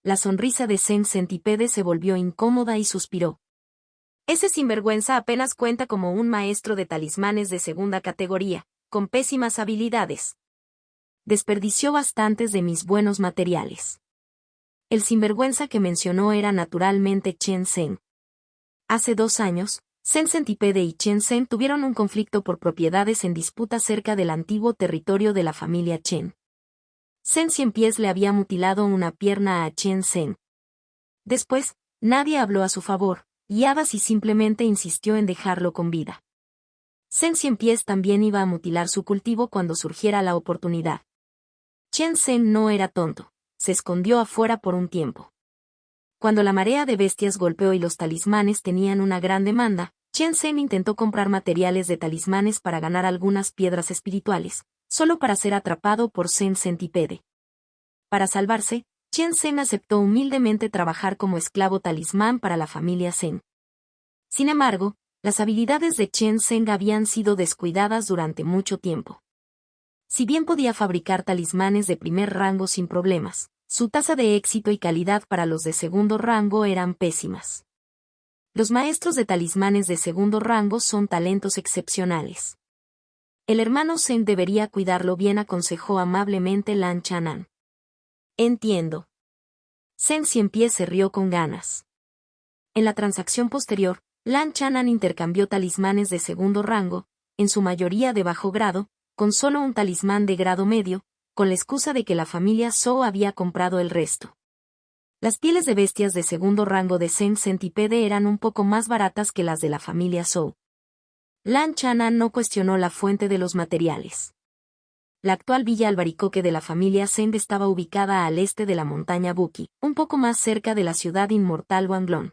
La sonrisa de Zhen Centipede se volvió incómoda y suspiró. Ese sinvergüenza apenas cuenta como un maestro de talismanes de segunda categoría, con pésimas habilidades. Desperdició bastantes de mis buenos materiales. El sinvergüenza que mencionó era naturalmente Chen Zhen. Hace 2 años, Zhen Centipede y Chen Zhen tuvieron un conflicto por propiedades en disputa cerca del antiguo territorio de la familia Chen. Zhen Xianpie le había mutilado una pierna a Chen Zhen. Después, nadie habló a su favor, y Abasi simplemente insistió en dejarlo con vida. Zhen Xianpie también iba a mutilar su cultivo cuando surgiera la oportunidad. Chen Zhen no era tonto, se escondió afuera por un tiempo. Cuando la marea de bestias golpeó y los talismanes tenían una gran demanda, Chen Zhen intentó comprar materiales de talismanes para ganar algunas piedras espirituales, solo para ser atrapado por Zhen Centipede. Para salvarse, Chen Zhen aceptó humildemente trabajar como esclavo talismán para la familia Zhen. Sin embargo, las habilidades de Chen Zhen habían sido descuidadas durante mucho tiempo. Si bien podía fabricar talismanes de primer rango sin problemas, su tasa de éxito y calidad para los de segundo rango eran pésimas. Los maestros de talismanes de segundo rango son talentos excepcionales. El hermano Zhen debería cuidarlo bien, aconsejó amablemente Lan Chanan. Entiendo. Zhen Xianpie se rió con ganas. En la transacción posterior, Lan Chanan intercambió talismanes de segundo rango, en su mayoría de bajo grado, con solo un talismán de grado medio, con la excusa de que la familia Zhou había comprado el resto. Las pieles de bestias de segundo rango de Zhen Centipede eran un poco más baratas que las de la familia Zhou. Lan Chanan no cuestionó la fuente de los materiales. La actual villa albaricoque de la familia Zhen estaba ubicada al este de la montaña Buki, un poco más cerca de la ciudad inmortal Wanglong.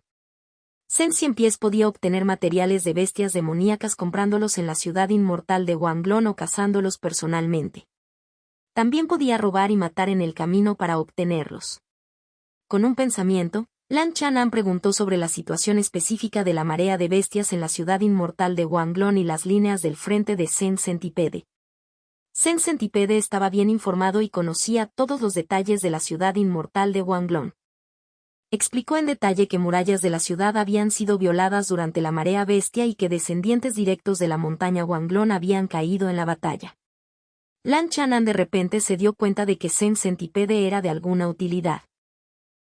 Zhen Xianpie podía obtener materiales de bestias demoníacas comprándolos en la ciudad inmortal de Wanglong o cazándolos personalmente. También podía robar y matar en el camino para obtenerlos. Con un pensamiento, Lan Chanan preguntó sobre la situación específica de la marea de bestias en la ciudad inmortal de Wanglong y las líneas del frente de Zhen Centipede. Zen Centipede estaba bien informado y conocía todos los detalles de la ciudad inmortal de Wanglong. Explicó en detalle que murallas de la ciudad habían sido violadas durante la marea bestia y que descendientes directos de la montaña Wanglong habían caído en la batalla. Lan Chanan de repente se dio cuenta de que Zen Centipede era de alguna utilidad.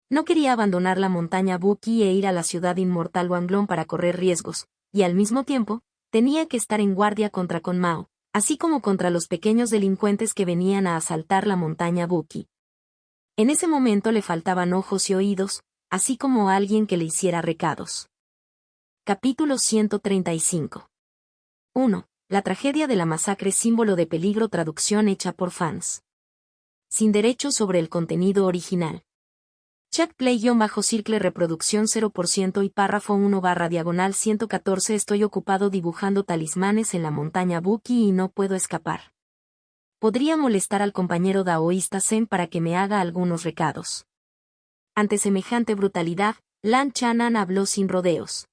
No quería abandonar la montaña Buki e ir a la ciudad inmortal Wanglong para correr riesgos, y al mismo tiempo, tenía que estar en guardia contra Con Mao, así como contra los pequeños delincuentes que venían a asaltar la montaña Buki. En ese momento le faltaban ojos y oídos, así como alguien que le hiciera recados. Capítulo 135. 1. La tragedia de la masacre, símbolo de peligro, traducción hecha por fans. Sin derechos sobre el contenido original. Check play-circle reproducción 0% y párrafo 1/114. Estoy ocupado dibujando talismanes en la montaña Buki y no puedo escapar. Podría molestar al compañero daoísta Zen para que me haga algunos recados. Ante semejante brutalidad, Lan Chanan habló sin rodeos.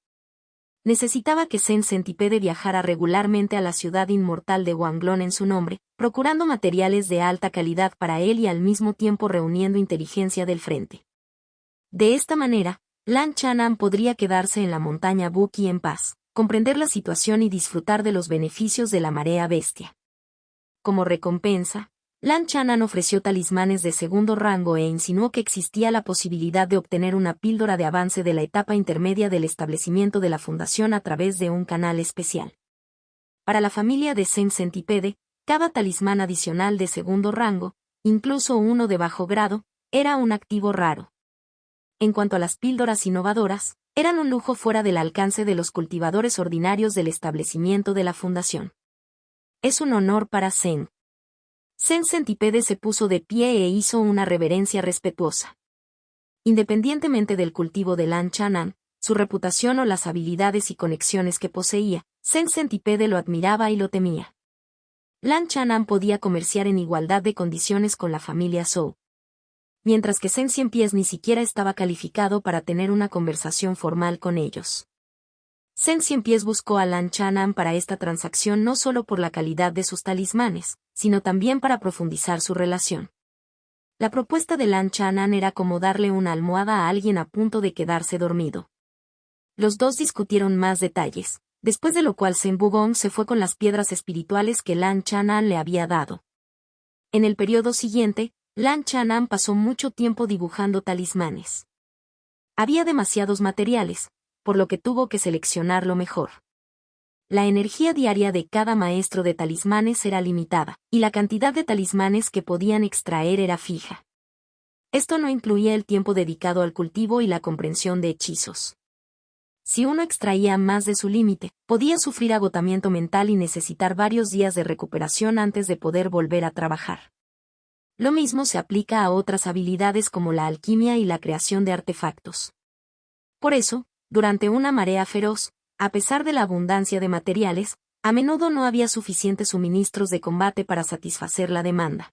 Necesitaba que Zen Centipede viajara regularmente a la ciudad inmortal de Wanglong en su nombre, procurando materiales de alta calidad para él y al mismo tiempo reuniendo inteligencia del frente. De esta manera, Lan Chanan podría quedarse en la montaña Buki en paz, comprender la situación y disfrutar de los beneficios de la marea bestia. Como recompensa, Lan Chanan ofreció talismanes de segundo rango e insinuó que existía la posibilidad de obtener una píldora de avance de la etapa intermedia del establecimiento de la fundación a través de un canal especial. Para la familia de Zen Centipede, cada talismán adicional de segundo rango, incluso uno de bajo grado, era un activo raro. En cuanto a las píldoras innovadoras, eran un lujo fuera del alcance de los cultivadores ordinarios del establecimiento de la fundación. Es un honor para Zen. Zen Centipede se puso de pie e hizo una reverencia respetuosa. Independientemente del cultivo de Lan Chanan, su reputación o las habilidades y conexiones que poseía, Zen Centipede lo admiraba y lo temía. Lan Chanan podía comerciar en igualdad de condiciones con la familia Zhou. Mientras que Zen Cienpiés ni siquiera estaba calificado para tener una conversación formal con ellos. Zen Cienpiés buscó a Lan Chanan para esta transacción no solo por la calidad de sus talismanes, sino también para profundizar su relación. La propuesta de Lan Chanan era como darle una almohada a alguien a punto de quedarse dormido. Los dos discutieron más detalles, después de lo cual Zen Bugong se fue con las piedras espirituales que Lan Chanan le había dado. En el periodo siguiente, Lan Chanan pasó mucho tiempo dibujando talismanes. Había demasiados materiales, por lo que tuvo que seleccionar lo mejor. La energía diaria de cada maestro de talismanes era limitada, y la cantidad de talismanes que podían extraer era fija. Esto no incluía el tiempo dedicado al cultivo y la comprensión de hechizos. Si uno extraía más de su límite, podía sufrir agotamiento mental y necesitar varios días de recuperación antes de poder volver a trabajar. Lo mismo se aplica a otras habilidades como la alquimia y la creación de artefactos. Por eso, durante una marea feroz, a pesar de la abundancia de materiales, a menudo no había suficientes suministros de combate para satisfacer la demanda.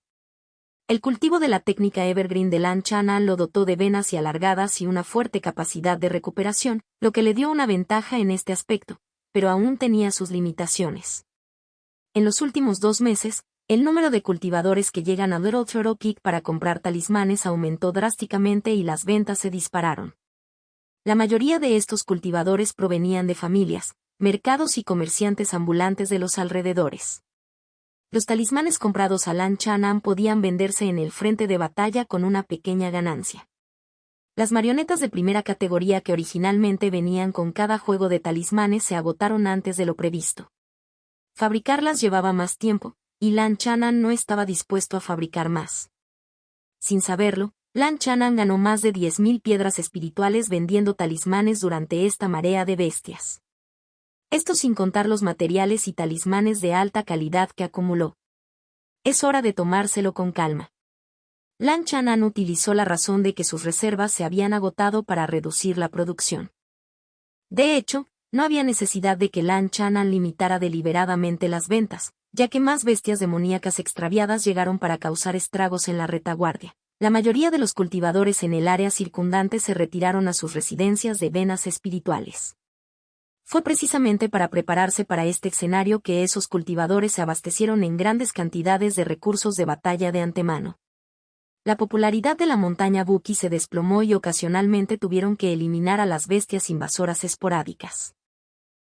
El cultivo de la técnica Evergreen de Lan Chanan lo dotó de venas y alargadas y una fuerte capacidad de recuperación, lo que le dio una ventaja en este aspecto, pero aún tenía sus limitaciones. En los últimos 2 meses, el número de cultivadores que llegan a Little Turtle Creek para comprar talismanes aumentó drásticamente y las ventas se dispararon. La mayoría de estos cultivadores provenían de familias, mercados y comerciantes ambulantes de los alrededores. Los talismanes comprados a Lan Chanan podían venderse en el frente de batalla con una pequeña ganancia. Las marionetas de primera categoría que originalmente venían con cada juego de talismanes se agotaron antes de lo previsto. Fabricarlas llevaba más tiempo, y Lan Chanan no estaba dispuesto a fabricar más. Sin saberlo, Lan Chanan ganó más de 10.000 piedras espirituales vendiendo talismanes durante esta marea de bestias. Esto sin contar los materiales y talismanes de alta calidad que acumuló. Es hora de tomárselo con calma. Lan Chanan utilizó la razón de que sus reservas se habían agotado para reducir la producción. De hecho, no había necesidad de que Lan Chanan limitara deliberadamente las ventas, ya que más bestias demoníacas extraviadas llegaron para causar estragos en la retaguardia. La mayoría de los cultivadores en el área circundante se retiraron a sus residencias de venas espirituales. Fue precisamente para prepararse para este escenario que esos cultivadores se abastecieron en grandes cantidades de recursos de batalla de antemano. La popularidad de la montaña Buki se desplomó y ocasionalmente tuvieron que eliminar a las bestias invasoras esporádicas.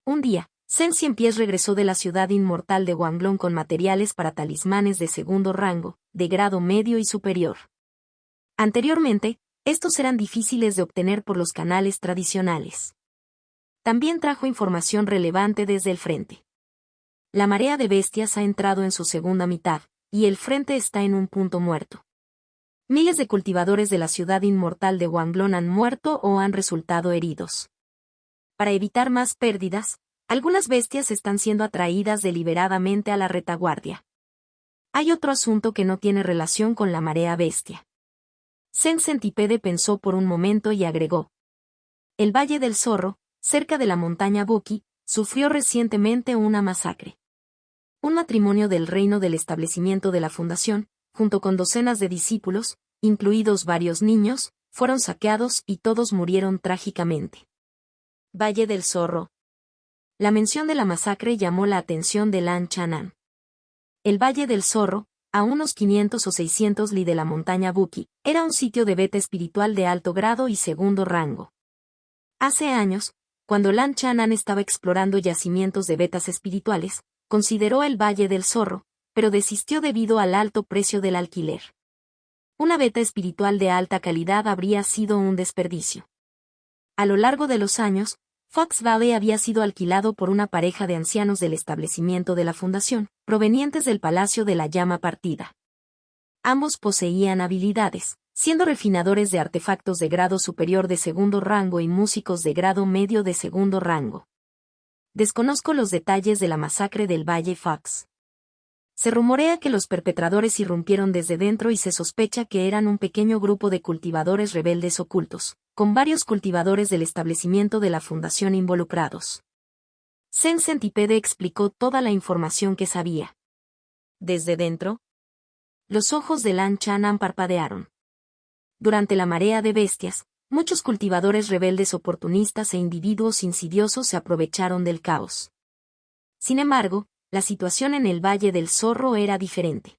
Un día, Zen Ciempiés regresó de la ciudad inmortal de Wanglong con materiales para talismanes de segundo rango, de grado medio y superior. Anteriormente, estos eran difíciles de obtener por los canales tradicionales. También trajo información relevante desde el frente. La marea de bestias ha entrado en su segunda mitad, y el frente está en un punto muerto. Miles de cultivadores de la ciudad inmortal de Wanglong han muerto o han resultado heridos. Para evitar más pérdidas, algunas bestias están siendo atraídas deliberadamente a la retaguardia. Hay otro asunto que no tiene relación con la marea bestia. Zen Centipede pensó por un momento y agregó. El Valle del Zorro, cerca de la montaña Buki, sufrió recientemente una masacre. Un matrimonio del reino del establecimiento de la fundación, junto con docenas de discípulos, incluidos varios niños, fueron saqueados y todos murieron trágicamente. Valle del Zorro. La mención de la masacre llamó la atención de Lan Chanan. El Valle del Zorro, a unos 500 o 600 li de la montaña Buki, era un sitio de beta espiritual de alto grado y segundo rango. Hace años, cuando Lan Chanan estaba explorando yacimientos de betas espirituales, consideró el Valle del Zorro, pero desistió debido al alto precio del alquiler. Una beta espiritual de alta calidad habría sido un desperdicio. A lo largo de los años, Fox Valley había sido alquilado por una pareja de ancianos del establecimiento de la fundación, provenientes del Palacio de la Llama Partida. Ambos poseían habilidades, siendo refinadores de artefactos de grado superior de segundo rango y músicos de grado medio de segundo rango. Desconozco los detalles de la masacre del Valle Fox. Se rumorea que los perpetradores irrumpieron desde dentro y se sospecha que eran un pequeño grupo de cultivadores rebeldes ocultos, con varios cultivadores del establecimiento de la fundación involucrados. Zen Centipede explicó toda la información que sabía. ¿Desde dentro? Los ojos de Lan Chanan parpadearon. Durante la marea de bestias, muchos cultivadores rebeldes oportunistas e individuos insidiosos se aprovecharon del caos. Sin embargo, la situación en el Valle del Zorro era diferente.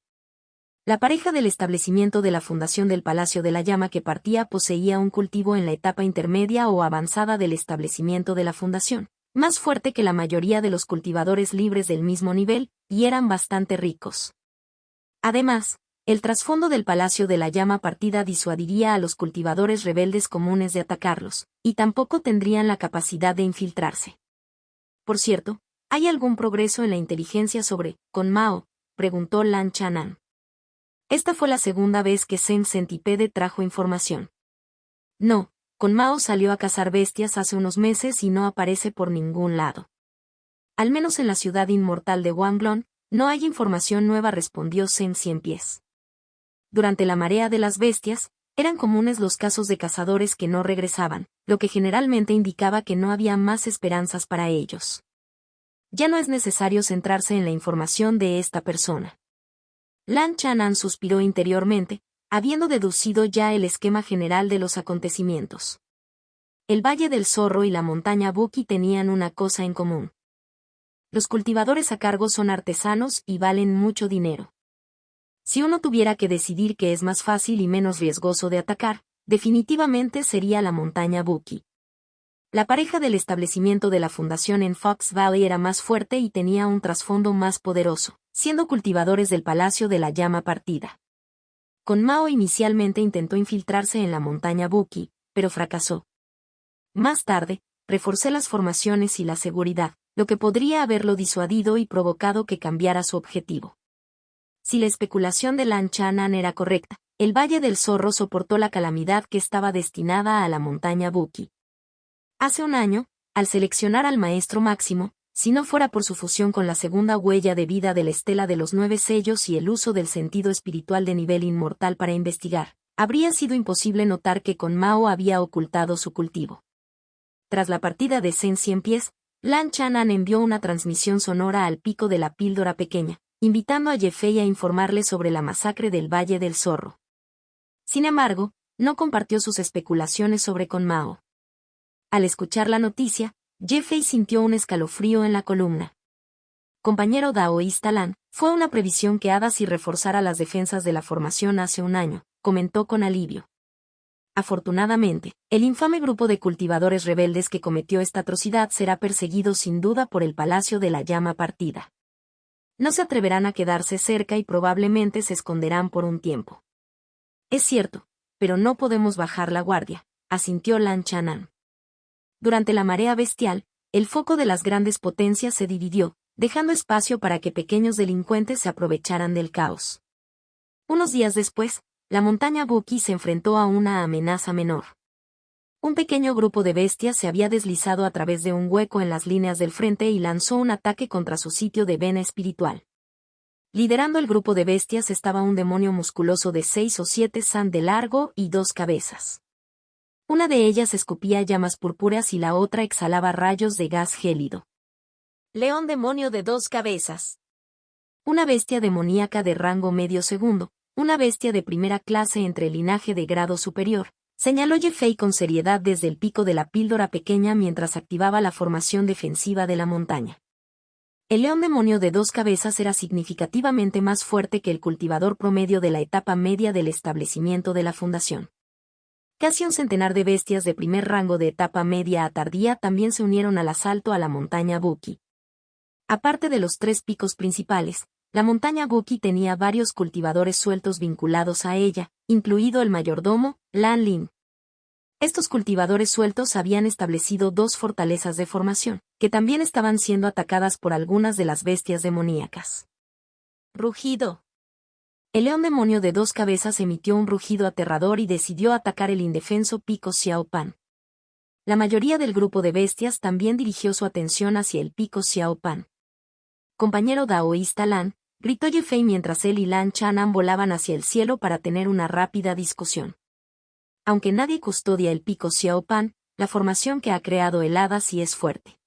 La pareja del establecimiento de la fundación del Palacio de la Llama que partía poseía un cultivo en la etapa intermedia o avanzada del establecimiento de la fundación, más fuerte que la mayoría de los cultivadores libres del mismo nivel, y eran bastante ricos. Además, el trasfondo del Palacio de la Llama partida disuadiría a los cultivadores rebeldes comunes de atacarlos, y tampoco tendrían la capacidad de infiltrarse. Por cierto, ¿hay algún progreso en la inteligencia sobre Con Mao?, preguntó Lan Chanan. Esta fue la segunda vez que Zen Centipede trajo información. No, Con Mao salió a cazar bestias hace unos meses y no aparece por ningún lado. Al menos en la ciudad inmortal de Wanglong, no hay información nueva, respondió Zen Ciempiés. Durante la marea de las bestias, eran comunes los casos de cazadores que no regresaban, lo que generalmente indicaba que no había más esperanzas para ellos. Ya no es necesario centrarse en la información de esta persona. Lan Chanan suspiró interiormente, habiendo deducido ya el esquema general de los acontecimientos. El Valle del Zorro y la montaña Buki tenían una cosa en común. Los cultivadores a cargo son artesanos y valen mucho dinero. Si uno tuviera que decidir qué es más fácil y menos riesgoso de atacar, definitivamente sería la montaña Buki. La pareja del establecimiento de la fundación en Fox Valley era más fuerte y tenía un trasfondo más poderoso, siendo cultivadores del Palacio de la Llama partida. Con Mao inicialmente intentó infiltrarse en la montaña Buki, pero fracasó. Más tarde, reforcé las formaciones y la seguridad, lo que podría haberlo disuadido y provocado que cambiara su objetivo. Si la especulación de Lan Chanan era correcta, el Valle del Zorro soportó la calamidad que estaba destinada a la montaña Buki. Hace un año, al seleccionar al Maestro Máximo, si no fuera por su fusión con la segunda huella de vida de la Estela de los 9 sellos y el uso del sentido espiritual de nivel inmortal para investigar, habría sido imposible notar que Con Mao había ocultado su cultivo. Tras la partida de Zen Ciempiés, Lan Chanan envió una transmisión sonora al pico de la píldora pequeña, invitando a Yefei a informarle sobre la masacre del Valle del Zorro. Sin embargo, no compartió sus especulaciones sobre Con Mao. Al escuchar la noticia, Jeffrey sintió un escalofrío en la columna. Compañero daoísta Lan, fue una previsión que hadas y reforzara las defensas de la formación hace un año, comentó con alivio. Afortunadamente, el infame grupo de cultivadores rebeldes que cometió esta atrocidad será perseguido sin duda por el Palacio de la Llama Partida. No se atreverán a quedarse cerca y probablemente se esconderán por un tiempo. Es cierto, pero no podemos bajar la guardia, asintió Lan Chanan. Durante la marea bestial, el foco de las grandes potencias se dividió, dejando espacio para que pequeños delincuentes se aprovecharan del caos. Unos días después, la montaña Buki se enfrentó a una amenaza menor. Un pequeño grupo de bestias se había deslizado a través de un hueco en las líneas del frente y lanzó un ataque contra su sitio de vena espiritual. Liderando el grupo de bestias estaba un demonio musculoso de 6 o 7 san de largo y 2 cabezas. Una de ellas escupía llamas purpúreas y la otra exhalaba rayos de gas gélido. León demonio de 2 cabezas. Una bestia demoníaca de rango medio segundo, una bestia de primera clase entre linaje de grado superior, señaló Jeffrey con seriedad desde el pico de la píldora pequeña mientras activaba la formación defensiva de la montaña. El león demonio de 2 cabezas era significativamente más fuerte que el cultivador promedio de la etapa media del establecimiento de la fundación. Casi un centenar de bestias de primer rango de etapa media a tardía también se unieron al asalto a la montaña Buki. Aparte de los 3 picos principales, la montaña Buki tenía varios cultivadores sueltos vinculados a ella, incluido el mayordomo, Lan Lin. Estos cultivadores sueltos habían establecido 2 fortalezas de formación, que también estaban siendo atacadas por algunas de las bestias demoníacas. Rugido. El león demonio de 2 cabezas emitió un rugido aterrador y decidió atacar el indefenso pico Xiaopan. La mayoría del grupo de bestias también dirigió su atención hacia el pico Xiaopan. Compañero daoísta Lan, gritó Jeffrey mientras él y Lan Chanan volaban hacia el cielo para tener una rápida discusión. Aunque nadie custodia el pico Xiaopan, la formación que ha creado el hada sí es fuerte.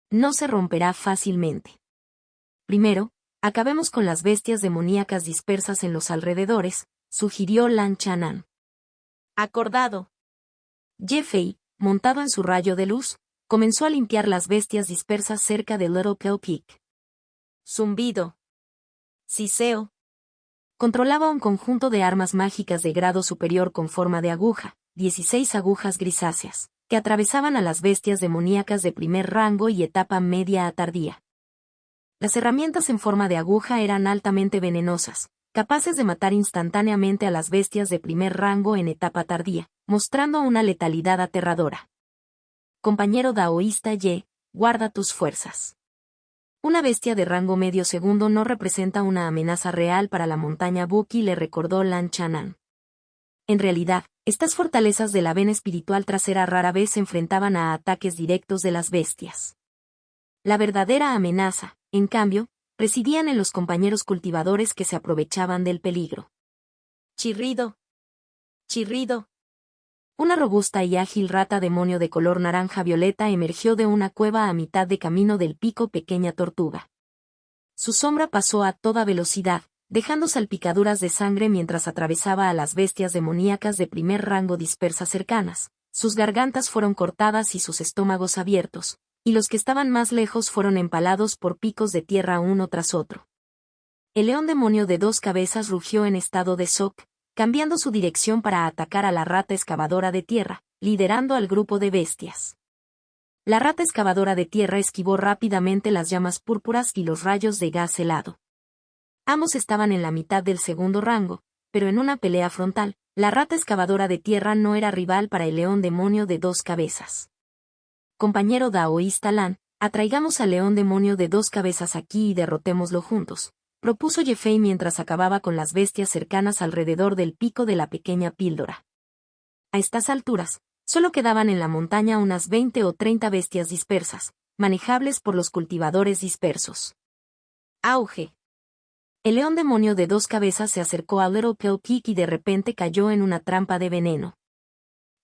No se romperá fácilmente. Primero, acabemos con las bestias demoníacas dispersas en los alrededores, sugirió Lan Chanan. Acordado. Jeffrey, montado en su rayo de luz, comenzó a limpiar las bestias dispersas cerca de Little Pell Peak. Zumbido. Siseo. Controlaba un conjunto de armas mágicas de grado superior con forma de aguja, 16 agujas grisáceas, que atravesaban a las bestias demoníacas de primer rango y etapa media a tardía. Las herramientas en forma de aguja eran altamente venenosas, capaces de matar instantáneamente a las bestias de primer rango en etapa tardía, mostrando una letalidad aterradora. Compañero daoísta Ye, guarda tus fuerzas. Una bestia de rango medio segundo no representa una amenaza real para la montaña Buki, le recordó Lan Chanan. En realidad, estas fortalezas de la vena espiritual trasera rara vez se enfrentaban a ataques directos de las bestias. La verdadera amenaza, en cambio, residían en los compañeros cultivadores que se aprovechaban del peligro. Chirrido. Chirrido. Una robusta y ágil rata demonio de color naranja-violeta emergió de una cueva a mitad de camino del pico Pequeña Tortuga. Su sombra pasó a toda velocidad, dejando salpicaduras de sangre mientras atravesaba a las bestias demoníacas de primer rango dispersas cercanas. Sus gargantas fueron cortadas y sus estómagos abiertos, y los que estaban más lejos fueron empalados por picos de tierra uno tras otro. El león demonio de 2 cabezas rugió en estado de shock, cambiando su dirección para atacar a la rata excavadora de tierra, liderando al grupo de bestias. La rata excavadora de tierra esquivó rápidamente las llamas púrpuras y los rayos de gas helado. Ambos estaban en la mitad del segundo rango, pero en una pelea frontal, la rata excavadora de tierra no era rival para el león demonio de 2 cabezas. Compañero daoísta Lan, atraigamos al león demonio de 2 cabezas aquí y derrotémoslo juntos, propuso Jeffrey mientras acababa con las bestias cercanas alrededor del pico de la pequeña píldora. A estas alturas, solo quedaban en la montaña unas 20 o 30 bestias dispersas, manejables por los cultivadores dispersos. Auge. El león demonio de 2 cabezas se acercó a Little Pell Peak y de repente cayó en una trampa de veneno.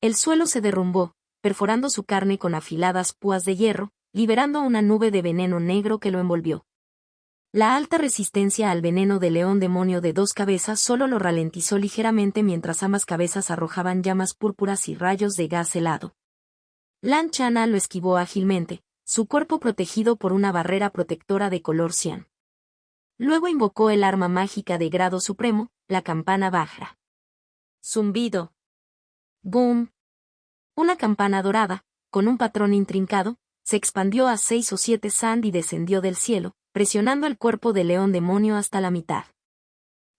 El suelo se derrumbó, perforando su carne con afiladas púas de hierro, liberando una nube de veneno negro que lo envolvió. La alta resistencia al veneno del león demonio de 2 cabezas solo lo ralentizó ligeramente mientras ambas cabezas arrojaban llamas púrpuras y rayos de gas helado. Lan Chanan lo esquivó ágilmente, su cuerpo protegido por una barrera protectora de color cian. Luego invocó el arma mágica de grado supremo, la campana Vajra. Zumbido. Boom. Una campana dorada, con un patrón intrincado, se expandió a 6 o 7 sand y descendió del cielo, presionando el cuerpo del león demonio hasta la mitad.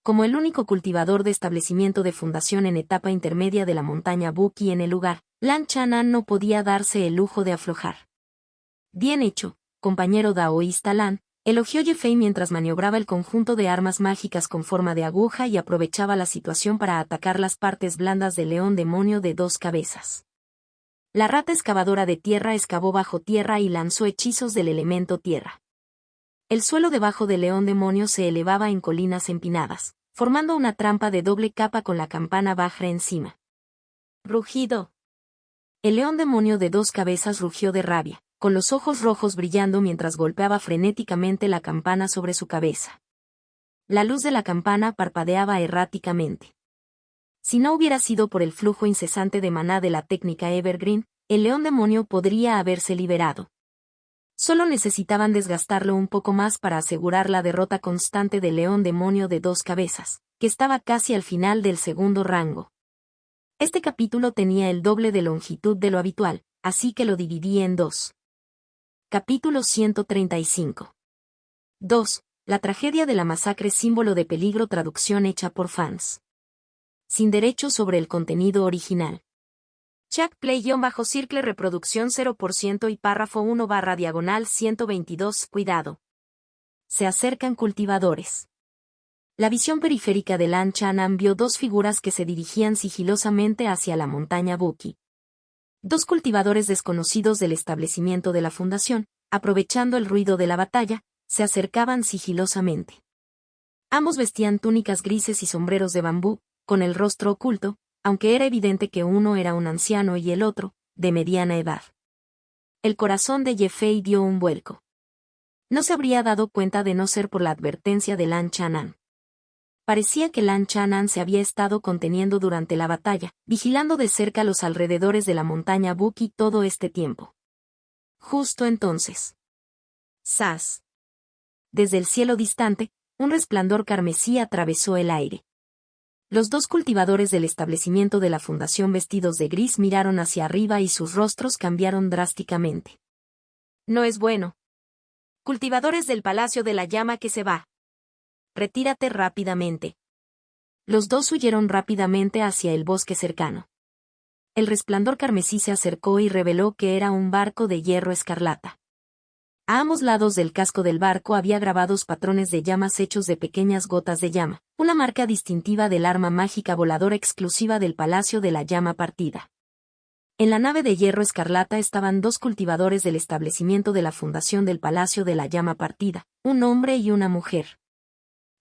Como el único cultivador de establecimiento de fundación en etapa intermedia de la montaña Buki en el lugar, Lan Chanan no podía darse el lujo de aflojar. Bien hecho, compañero daoísta Lan, elogió Ye-Fei mientras maniobraba el conjunto de armas mágicas con forma de aguja y aprovechaba la situación para atacar las partes blandas del león demonio de 2 cabezas. La rata excavadora de tierra excavó bajo tierra y lanzó hechizos del elemento tierra. El suelo debajo del león demonio se elevaba en colinas empinadas, formando una trampa de doble capa con la campana Vajra encima. Rugido. El león demonio de 2 cabezas rugió de rabia, con los ojos rojos brillando mientras golpeaba frenéticamente la campana sobre su cabeza. La luz de la campana parpadeaba erráticamente. Si no hubiera sido por el flujo incesante de maná de la técnica Evergreen, el león demonio podría haberse liberado. Solo necesitaban desgastarlo un poco más para asegurar la derrota constante del león demonio de 2 cabezas, que estaba casi al final del segundo rango. Este capítulo tenía el doble de longitud de lo habitual, así que lo dividí en 2. Capítulo 135. 2. La tragedia de la masacre símbolo de peligro traducción hecha por fans. Sin derechos sobre el contenido original. Chuck Play-Circle reproducción 0% y párrafo 1/122 Cuidado. Se acercan cultivadores. La visión periférica de Lan Chanan vio 2 figuras que se dirigían sigilosamente hacia la montaña Buki. 2 cultivadores desconocidos del establecimiento de la fundación, aprovechando el ruido de la batalla, se acercaban sigilosamente. Ambos vestían túnicas grises y sombreros de bambú, con el rostro oculto, aunque era evidente que uno era un anciano y el otro, de mediana edad. El corazón de Ye-Fei dio un vuelco. No se habría dado cuenta de no ser por la advertencia de Lan Chanan. Parecía que Lan Chanan se había estado conteniendo durante la batalla, vigilando de cerca los alrededores de la montaña Buki todo este tiempo. Justo entonces. ¡Zas! Desde el cielo distante, un resplandor carmesí atravesó el aire. Los 2 cultivadores del establecimiento de la fundación vestidos de gris miraron hacia arriba y sus rostros cambiaron drásticamente. No es bueno. Cultivadores del Palacio de la Llama que se va. Retírate rápidamente. Los 2 huyeron rápidamente hacia el bosque cercano. El resplandor carmesí se acercó y reveló que era un barco de hierro escarlata. A ambos lados del casco del barco había grabados patrones de llamas hechos de pequeñas gotas de llama, una marca distintiva del arma mágica voladora exclusiva del Palacio de la Llama Partida. En la nave de hierro escarlata estaban 2 cultivadores del establecimiento de la fundación del Palacio de la Llama Partida, un hombre y una mujer.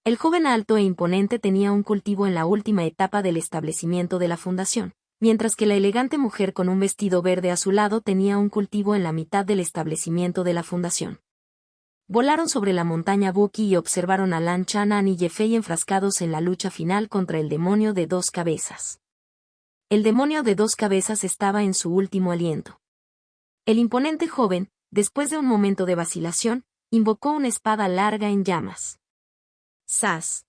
El joven alto e imponente tenía un cultivo en la última etapa del establecimiento de la fundación, mientras que la elegante mujer con un vestido verde a su lado tenía un cultivo en la mitad del establecimiento de la fundación. Volaron sobre la montaña Buki y observaron a Lan Chanan y Ye-Fei enfrascados en la lucha final contra el demonio de 2 cabezas. El demonio de 2 cabezas estaba en su último aliento. El imponente joven, después de un momento de vacilación, invocó una espada larga en llamas. ¡Zas!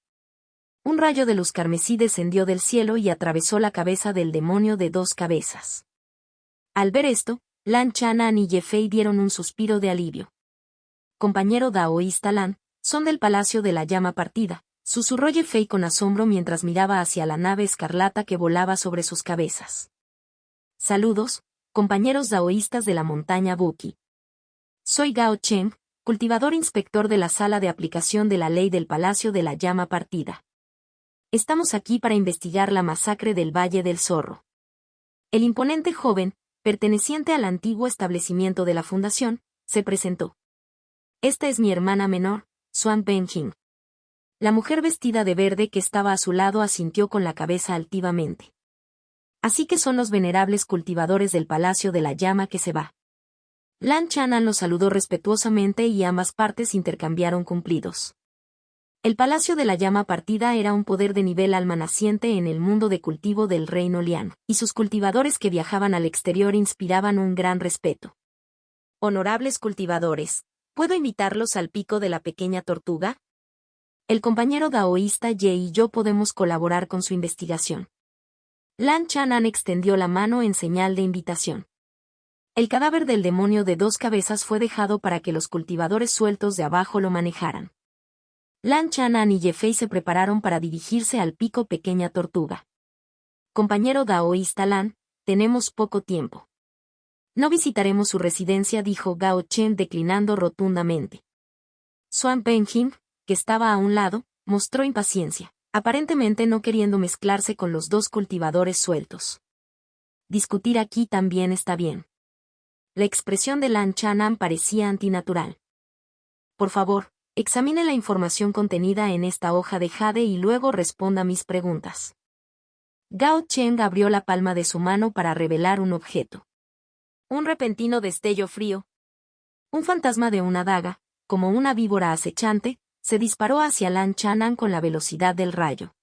Un rayo de luz carmesí descendió del cielo y atravesó la cabeza del demonio de 2 cabezas. Al ver esto, Lan Chanan y Ye-Fei dieron un suspiro de alivio. Compañero daoísta Lan, son del Palacio de la Llama Partida, susurró Ye-Fei con asombro mientras miraba hacia la nave escarlata que volaba sobre sus cabezas. Saludos, compañeros daoístas de la montaña Buki. Soy Gao Cheng, cultivador inspector de la sala de aplicación de la ley del Palacio de la Llama Partida. Estamos aquí para investigar la masacre del Valle del Zorro. El imponente joven, perteneciente al antiguo establecimiento de la fundación, se presentó. Esta es mi hermana menor, Swan Benjing. La mujer vestida de verde que estaba a su lado asintió con la cabeza altivamente. Así que son los venerables cultivadores del Palacio de la Llama que se va. Lan Chanan los saludó respetuosamente y ambas partes intercambiaron cumplidos. El Palacio de la Llama Partida era un poder de nivel alma naciente en el mundo de cultivo del reino Lian, y sus cultivadores que viajaban al exterior inspiraban un gran respeto. Honorables cultivadores, ¿puedo invitarlos al pico de la pequeña tortuga? El compañero daoísta Ye y yo podemos colaborar con su investigación. Lan Chanan extendió la mano en señal de invitación. El cadáver del demonio de 2 cabezas fue dejado para que los cultivadores sueltos de abajo lo manejaran. Lan Chanan y Ye-Fei se prepararon para dirigirse al pico pequeña tortuga. Compañero daoísta Lan, tenemos poco tiempo. No visitaremos su residencia, dijo Gao Chen declinando rotundamente. Swan Penjing, que estaba a un lado, mostró impaciencia, aparentemente no queriendo mezclarse con los 2 cultivadores sueltos. Discutir aquí también está bien. La expresión de Lan Chanan parecía antinatural. Por favor, examine la información contenida en esta hoja de jade y luego responda mis preguntas. Gao Chen abrió la palma de su mano para revelar un objeto. Un repentino destello frío. Un fantasma de una daga, como una víbora acechante, se disparó hacia Lan Chanan con la velocidad del rayo.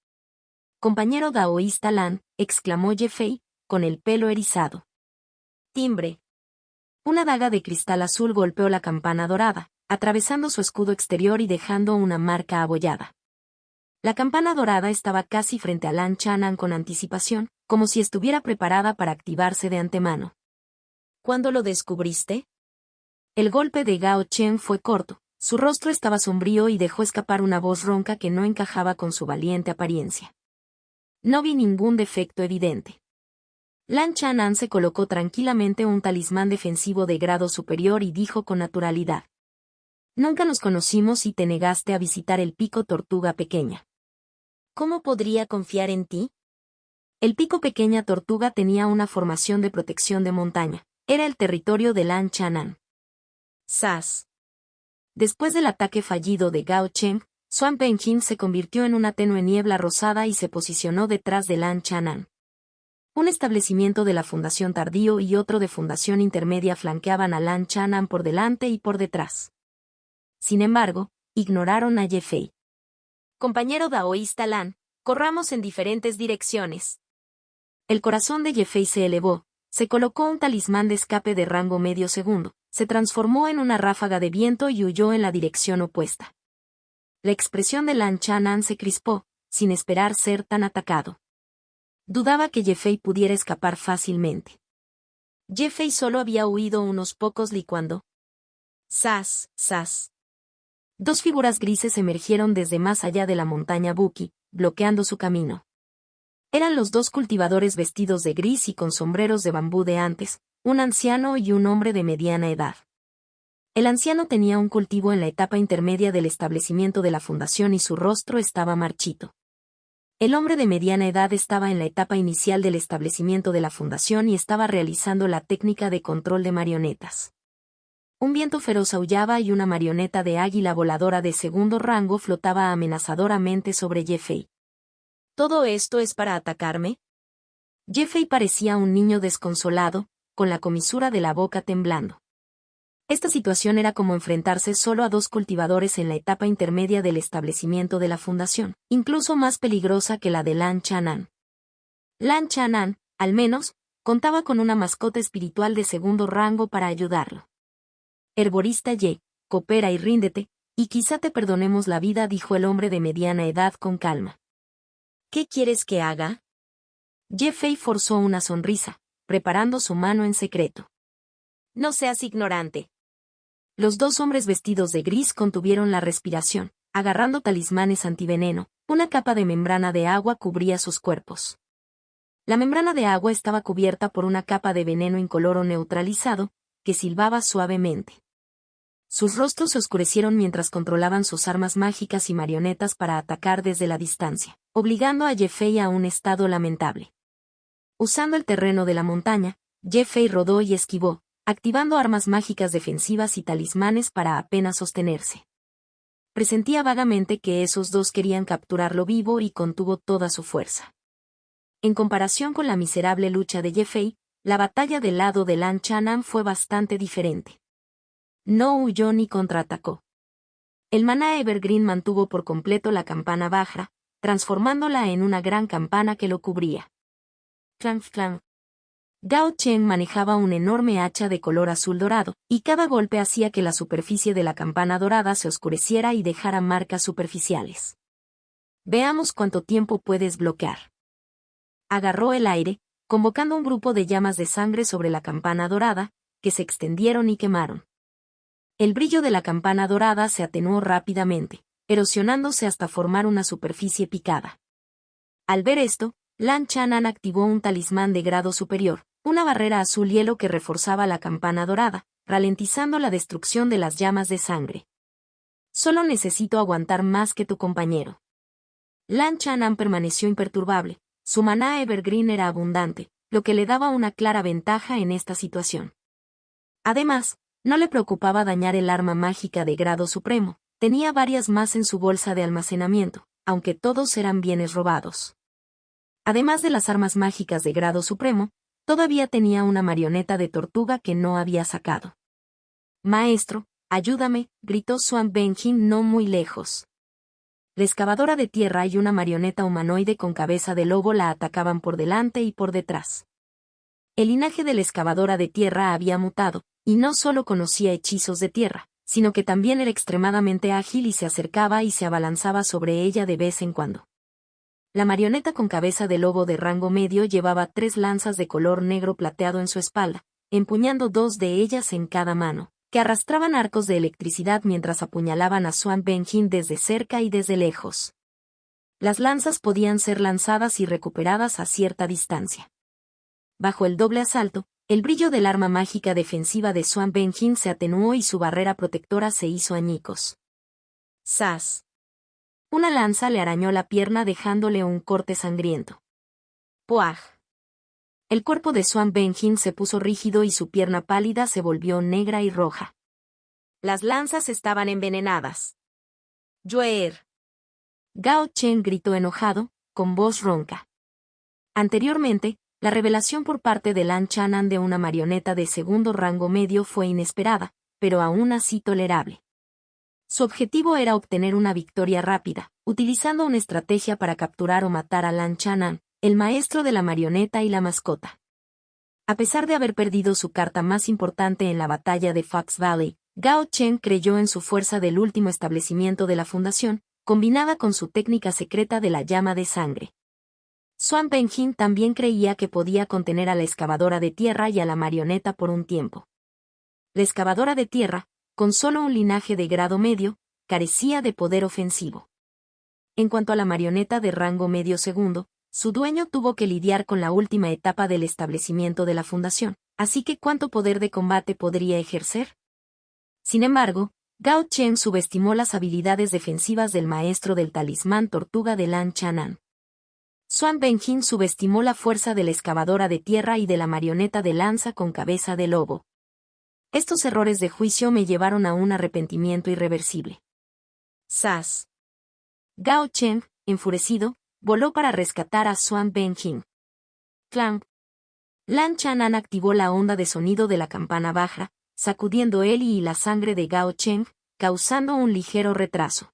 Compañero daoísta Lan, exclamó Ye-Fei, con el pelo erizado. Timbre. Una daga de cristal azul golpeó la campana dorada, atravesando su escudo exterior y dejando una marca abollada. La campana dorada estaba casi frente a Lan Chanan con anticipación, como si estuviera preparada para activarse de antemano. ¿Cuándo lo descubriste? El golpe de Gao Chen fue corto, su rostro estaba sombrío y dejó escapar una voz ronca que no encajaba con su valiente apariencia. No vi ningún defecto evidente. Lan Chanan se colocó tranquilamente un talismán defensivo de grado superior y dijo con naturalidad. Nunca nos conocimos y te negaste a visitar el pico Tortuga Pequeña. ¿Cómo podría confiar en ti? El pico Pequeña Tortuga tenía una formación de protección de montaña. Era el territorio de Lan Chanan. ¡Zas! Después del ataque fallido de Gao Chen, Swan Penjing se convirtió en una tenue niebla rosada y se posicionó detrás de Lan Chanan. Un establecimiento de la Fundación Tardío y otro de Fundación Intermedia flanqueaban a Lan Chanan por delante y por detrás. Sin embargo, ignoraron a Ye-Fei. Compañero daoísta Lan, corramos en diferentes direcciones. El corazón de Ye-Fei se elevó, se colocó un talismán de escape de rango medio segundo, se transformó en una ráfaga de viento y huyó en la dirección opuesta. La expresión de Lan Chanan se crispó, sin esperar ser tan atacado. Dudaba que Ye-Fei pudiera escapar fácilmente. Ye-Fei solo había huido unos pocos li cuando. ¡Zas, zas! 2 figuras grises emergieron desde más allá de la montaña Buki, bloqueando su camino. Eran los 2 cultivadores vestidos de gris y con sombreros de bambú de antes, un anciano y un hombre de mediana edad. El anciano tenía un cultivo en la etapa intermedia del establecimiento de la fundación y su rostro estaba marchito. El hombre de mediana edad estaba en la etapa inicial del establecimiento de la fundación y estaba realizando la técnica de control de marionetas. Un viento feroz aullaba y una marioneta de águila voladora de segundo rango flotaba amenazadoramente sobre Ye-Fei. ¿Todo esto es para atacarme? Ye-Fei parecía un niño desconsolado, con la comisura de la boca temblando. Esta situación era como enfrentarse solo a 2 cultivadores en la etapa intermedia del establecimiento de la fundación, incluso más peligrosa que la de Lan Chanan. Lan Chanan, al menos, contaba con una mascota espiritual de segundo rango para ayudarlo. Herborista Ye, coopera y ríndete, y quizá te perdonemos la vida, dijo el hombre de mediana edad con calma. ¿Qué quieres que haga? Ye-Fei forzó una sonrisa, preparando su mano en secreto. No seas ignorante. Los 2 hombres vestidos de gris contuvieron la respiración, agarrando talismanes antiveneno. Una capa de membrana de agua cubría sus cuerpos. La membrana de agua estaba cubierta por una capa de veneno incoloro neutralizado, que silbaba suavemente. Sus rostros se oscurecieron mientras controlaban sus armas mágicas y marionetas para atacar desde la distancia, obligando a Ye-Fei a un estado lamentable. Usando el terreno de la montaña, Ye-Fei rodó y esquivó, activando armas mágicas defensivas y talismanes para apenas sostenerse. Presentía vagamente que esos 2 querían capturarlo vivo y contuvo toda su fuerza. En comparación con la miserable lucha de Ye-Fei, la batalla del lado de Lan Chanan fue bastante diferente. No huyó ni contraatacó. El maná Evergreen mantuvo por completo la campana Vajra, transformándola en una gran campana que lo cubría. Clang, clang. Gao Chen manejaba un enorme hacha de color azul dorado, y cada golpe hacía que la superficie de la campana dorada se oscureciera y dejara marcas superficiales. Veamos cuánto tiempo puedes bloquear. Agarró el aire, convocando un grupo de llamas de sangre sobre la campana dorada, que se extendieron y quemaron. El brillo de la campana dorada se atenuó rápidamente, erosionándose hasta formar una superficie picada. Al ver esto, Lan Chanan activó un talismán de grado superior, una barrera azul hielo que reforzaba la campana dorada, ralentizando la destrucción de las llamas de sangre. Solo necesito aguantar más que tu compañero. Lan Chanan permaneció imperturbable, su maná Evergreen era abundante, lo que le daba una clara ventaja en esta situación. Además, no le preocupaba dañar el arma mágica de grado supremo, tenía varias más en su bolsa de almacenamiento, aunque todos eran bienes robados. Además de las armas mágicas de grado supremo, todavía tenía una marioneta de tortuga que no había sacado. «Maestro, ayúdame», gritó Swan Benjin no muy lejos. La excavadora de tierra y una marioneta humanoide con cabeza de lobo la atacaban por delante y por detrás. El linaje de la excavadora de tierra había mutado, y no solo conocía hechizos de tierra, sino que también era extremadamente ágil y se acercaba y se abalanzaba sobre ella de vez en cuando. La marioneta con cabeza de lobo de rango medio llevaba 3 lanzas de color negro plateado en su espalda, empuñando 2 de ellas en cada mano, que arrastraban arcos de electricidad mientras apuñalaban a Swan Benjin desde cerca y desde lejos. Las lanzas podían ser lanzadas y recuperadas a cierta distancia. Bajo el doble asalto, el brillo del arma mágica defensiva de Swan Benjin se atenuó y su barrera protectora se hizo añicos. ¡Zas! Una lanza le arañó la pierna dejándole un corte sangriento. ¡Puaj! El cuerpo de Swan Benjin se puso rígido y su pierna pálida se volvió negra y roja. Las lanzas estaban envenenadas. ¡Yuer! Gao Chen gritó enojado, con voz ronca. Anteriormente, la revelación por parte de Lan Chanan de una marioneta de segundo rango medio fue inesperada, pero aún así tolerable. Su objetivo era obtener una victoria rápida, utilizando una estrategia para capturar o matar a Lan Chanan, el maestro de la marioneta y la mascota. A pesar de haber perdido su carta más importante en la batalla de Fox Valley, Gao Chen creyó en su fuerza del último establecimiento de la fundación, combinada con su técnica secreta de la llama de sangre. Swan Benjin también creía que podía contener a la excavadora de tierra y a la marioneta por un tiempo. La excavadora de tierra, con solo un linaje de grado medio, carecía de poder ofensivo. En cuanto a la marioneta de rango medio segundo, su dueño tuvo que lidiar con la última etapa del establecimiento de la fundación, así que ¿cuánto poder de combate podría ejercer? Sin embargo, Gao Chen subestimó las habilidades defensivas del maestro del talismán tortuga de Lan Chanan. Swan Benjin subestimó la fuerza de la excavadora de tierra y de la marioneta de lanza con cabeza de lobo. Estos errores de juicio me llevaron a un arrepentimiento irreversible. ¡Zas! Gao Chen, enfurecido, voló para rescatar a Swan Benjin. ¡Clang! Lan Chanan activó la onda de sonido de la campana Vajra, sacudiendo él y la sangre de Gao Chen, causando un ligero retraso.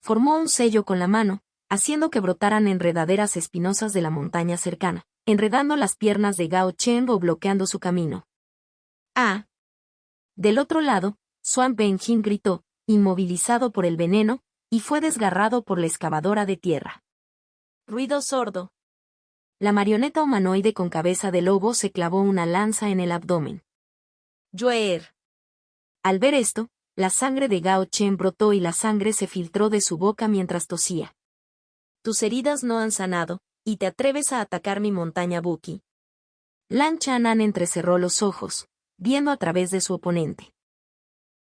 Formó un sello con la mano, haciendo que brotaran enredaderas espinosas de la montaña cercana, enredando las piernas de Gao Chen o bloqueando su camino. ¡Ah! Del otro lado, Swan Benjin gritó, inmovilizado por el veneno, y fue desgarrado por la excavadora de tierra. Ruido sordo. La marioneta humanoide con cabeza de lobo se clavó una lanza en el abdomen. ¡Yuer! Al ver esto, la sangre de Gao Chen brotó y la sangre se filtró de su boca mientras tosía. Tus heridas no han sanado, y te atreves a atacar mi montaña Buki. Lan Chanan entrecerró los ojos, viendo a través de su oponente.